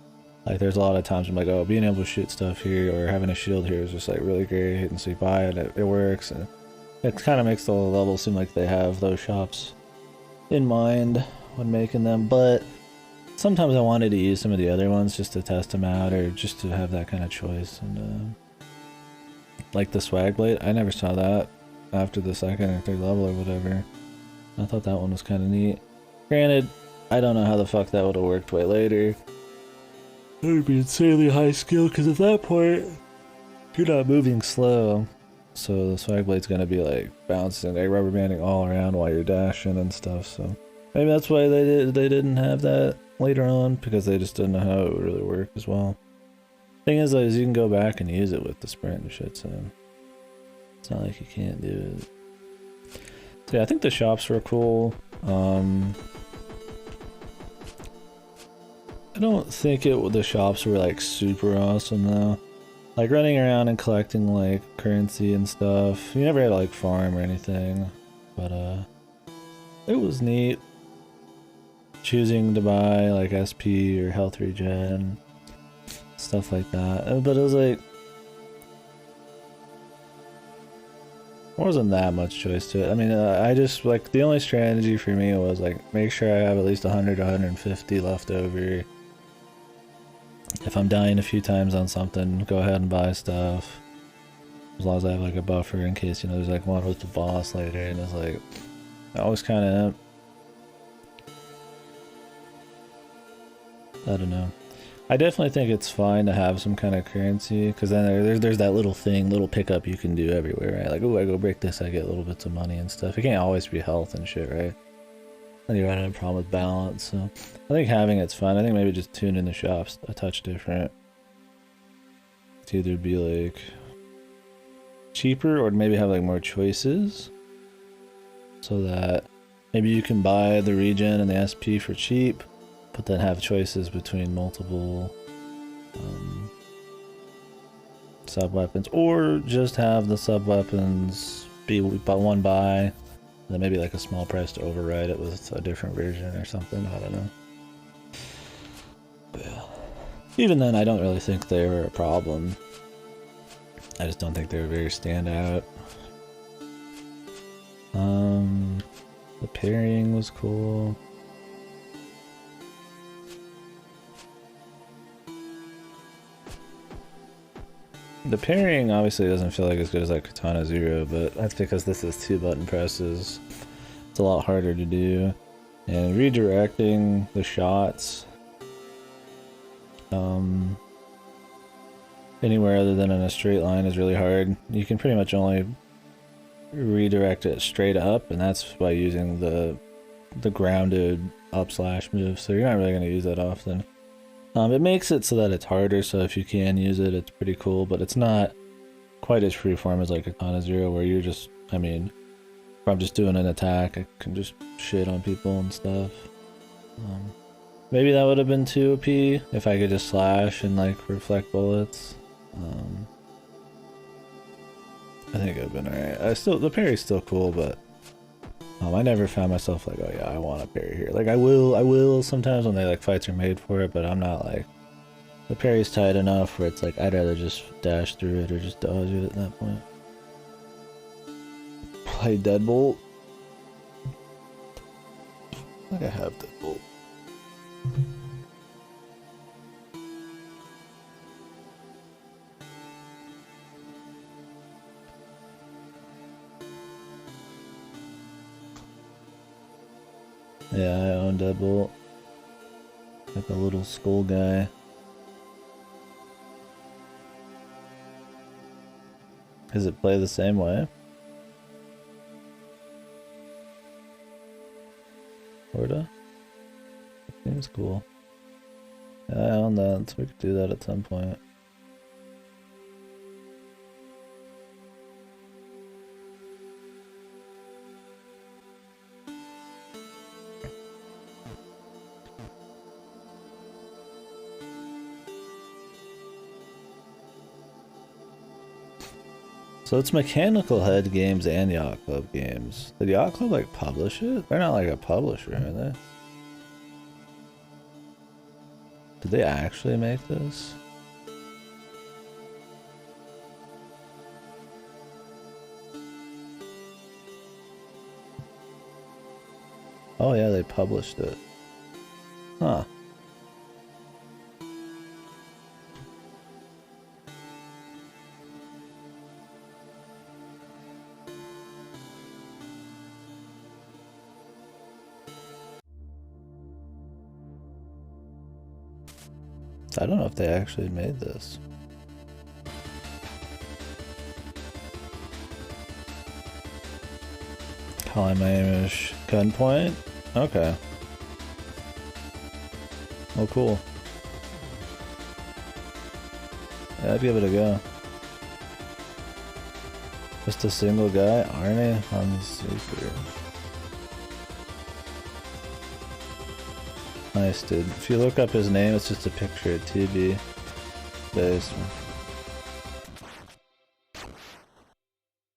Like there's a lot of times I'm like, oh, being able to shoot stuff here or having a shield here is just like really great, and so you buy it, it works, and it kind of makes the level seem like they have those shops in mind when making them. But sometimes I wanted to use some of the other ones just to test them out, or just to have that kind of choice. And like the swag blade, I never saw that after the 2nd or 3rd level or whatever. I thought that one was kind of neat. Granted, I don't know how the fuck that would have worked way later. That would be insanely high skill, because at that point, you're not moving slow. So the swag blade's gonna be like bouncing, like rubber banding all around while you're dashing and stuff. So maybe that's why they didn't have that later on, because they just didn't know how it would really work as well. Thing is you can go back and use it with the sprint and shit, so it's not like you can't do it. So yeah, I think the shops were cool. I don't think the shops were like super awesome though. Like running around and collecting like currency and stuff. You never had to like farm or anything, but it was neat. Choosing to buy like SP or health regen, stuff like that. But it was like, there wasn't that much choice to it. I mean, I just like, the only strategy for me was like make sure I have at least 100 to 150 left over. If I'm dying a few times on something, go ahead and buy stuff. As long as I have like a buffer in case, you know, there's like one with the boss later, and it's like, I always kind of, I don't know. I definitely think it's fine to have some kind of currency, because then there's that little pickup you can do everywhere, right? Like, oh, I go break this, I get little bits of money and stuff. It can't always be health and shit, right? And you're running a problem with balance, so I think having it's fine. I think maybe just tuning the shops a touch different to either be like cheaper or maybe have like more choices, so that maybe you can buy the regen and the SP for cheap, but then have choices between multiple sub weapons, or just have the sub weapons be one buy, and then maybe like a small price to override it with a different version or something. I don't know. But yeah. Even then, I don't really think they were a problem. I just don't think they were very standout. The parrying was cool. The parrying obviously doesn't feel like as good as like Katana Zero, but that's because this is 2 button presses. It's a lot harder to do. And redirecting the shots anywhere other than in a straight line is really hard. You can pretty much only redirect it straight up, and that's by using the grounded up slash move, so you're not really going to use that often. It makes it so that it's harder, so if you can use it, it's pretty cool, but it's not quite as freeform as like Katana Zero, where you're just, I mean, if I'm just doing an attack, I can just shit on people and stuff. Maybe that would have been too OP if I could just slash and like reflect bullets. I think it would have been alright. The parry's still cool, but I never found myself like, oh yeah, I want a parry here. Like I will sometimes when they like fights are made for it, but I'm not like, the parry's tight enough where it's like I'd rather just dash through it or just dodge it at that point. Play Deadbolt. I think I have Deadbolt. Yeah, I own Deadbolt. Like a little skull guy. Does it play the same way? Sorta? Seems cool. Yeah, I own that, so we could do that at some point. So it's Mechanical Head games and Yacht Club games. Did Yacht Club like publish it? They're not like a publisher, are they? Did they actually make this? Oh yeah, they published it. Huh. I don't know if they actually made this. High-Miamish gunpoint? Okay. Oh, cool. Yeah, I'd give it a go. Just a single guy? Arnie on Super. Nice, dude. If you look up his name, it's just a picture of TB. Based.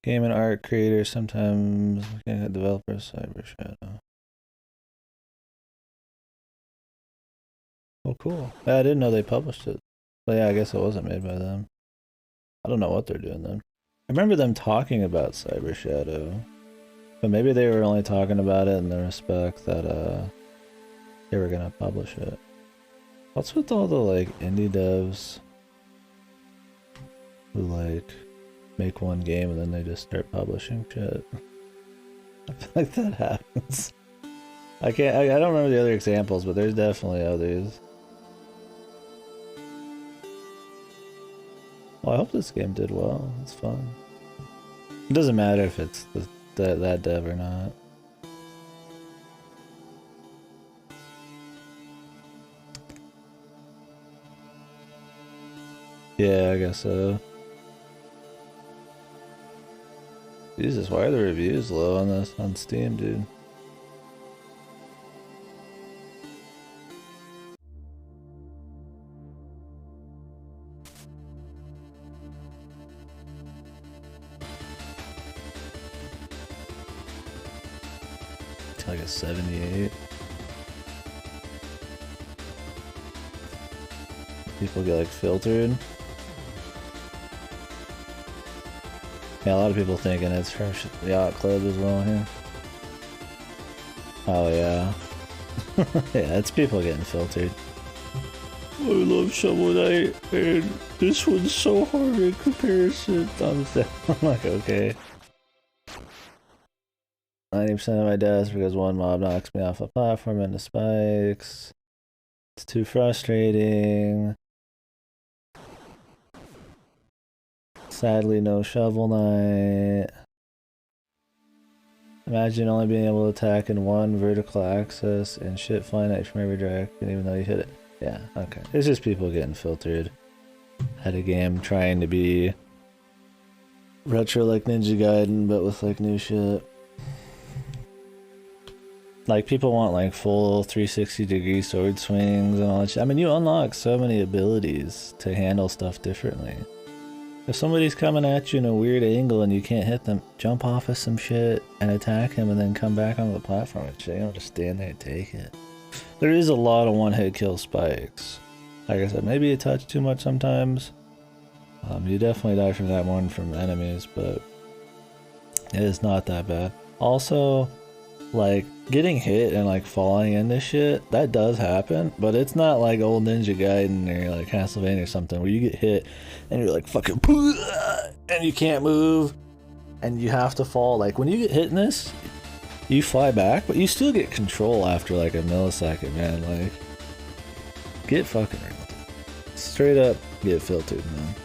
Game and art creator, sometimes developer, Cyber Shadow. Oh, cool. Yeah, I didn't know they published it. But yeah, I guess it wasn't made by them. I don't know what they're doing then. I remember them talking about Cyber Shadow, but maybe they were only talking about it in the respect that they were gonna publish it. What's with all the like indie devs who like make one game and then they just start publishing shit? I feel like that happens. I don't remember the other examples, but there's definitely others. Well, I hope this game did well. It's fun. It doesn't matter if it's that dev or not. Yeah, I guess so. Jesus, why are the reviews low on this on Steam, dude? It's like a 78. People get like filtered. Yeah, a lot of people thinking it's from Yacht Club as well here. Oh yeah. Yeah, it's people getting filtered. I love Shovel Knight, and this one's so hard in comparison. Thumbs down. I'm like, okay. 90% of my deaths because one mob knocks me off a platform into spikes. It's too frustrating. Sadly, no Shovel Knight. Imagine only being able to attack in one vertical axis and shit flying at you from every direction even though you hit it. Yeah, okay. It's just people getting filtered at a game trying to be retro like Ninja Gaiden but with like new shit. Like people want like full 360-degree sword swings and all that shit. I mean, you unlock so many abilities to handle stuff differently. If somebody's coming at you in a weird angle and you can't hit them, jump off of some shit and attack him and then come back onto the platform and shit. You don't just stand there and take it. There is a lot of one-hit kill spikes. Like I said, maybe a touch too much sometimes. You definitely die from that more than from enemies, but it is not that bad. Also, like, getting hit and like falling into shit, that does happen, but it's not like old Ninja Gaiden or like Castlevania or something where you get hit and you're like fucking and you can't move and you have to fall. Like when you get hit in this, you fly back, but you still get control after like a millisecond, man. Like, get fucking real. Straight up get filtered, man.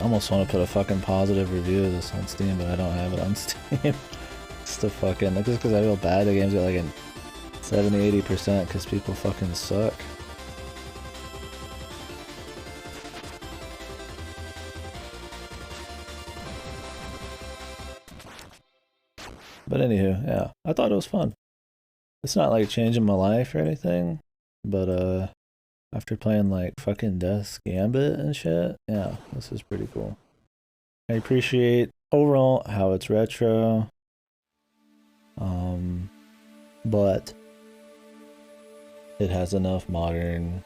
I almost want to put a fucking positive review of this on Steam, but I don't have it on Steam. It's the fucking, just because I feel bad the game's got like a 70-80% because people fucking suck. But anywho, yeah, I thought it was fun. It's not like changing my life or anything, but after playing like fucking Death's Gambit and shit, yeah, this is pretty cool. I appreciate overall how it's retro, but it has enough modern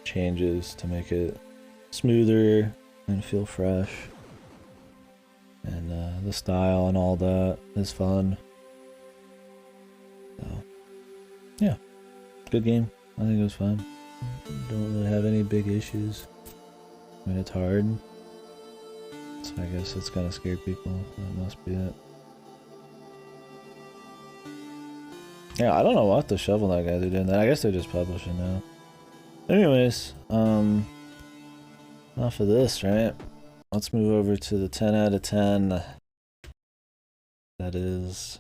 changes to make it smoother and feel fresh, and the style and all that is fun. So yeah, good game. I think it was fun. Don't really have any big issues. I mean, it's hard, so I guess it's gonna scare people. That must be it. Yeah, I don't know what the Shovel Knight guys are doing. I guess they're just publishing now. Anyways, enough of this, right? Let's move over to the 10 out of 10. That is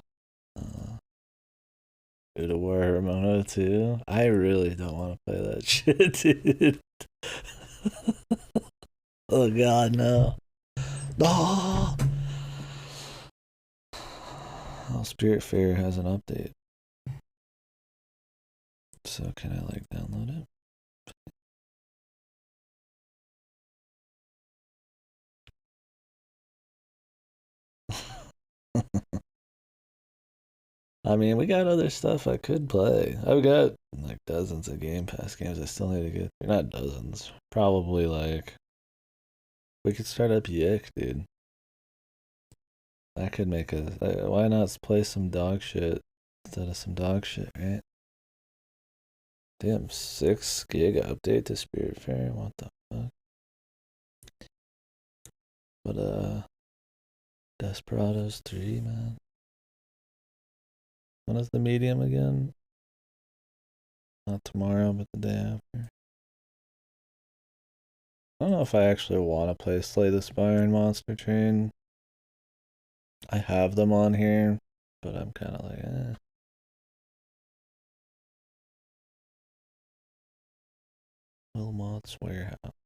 God of War Ramona 2. I really don't want to play that shit, dude. Oh god, no. No! Oh, Spirit Fair has an update. So can I like download it? I mean, we got other stuff I could play. I've got like dozens of Game Pass games I still need to get through. Not dozens. Probably like... We could start up Yick, dude. I could make a... Why not play some dog shit instead of some dog shit, right? Damn, 6 gig update to Spirit Fair? What the fuck? But, Desperados 3, man. When is the medium again? Not tomorrow, but the day after. I don't know if I actually want to play Slay the Spire and Monster Train. I have them on here, but I'm kind of like, eh. Wilmot's Warehouse.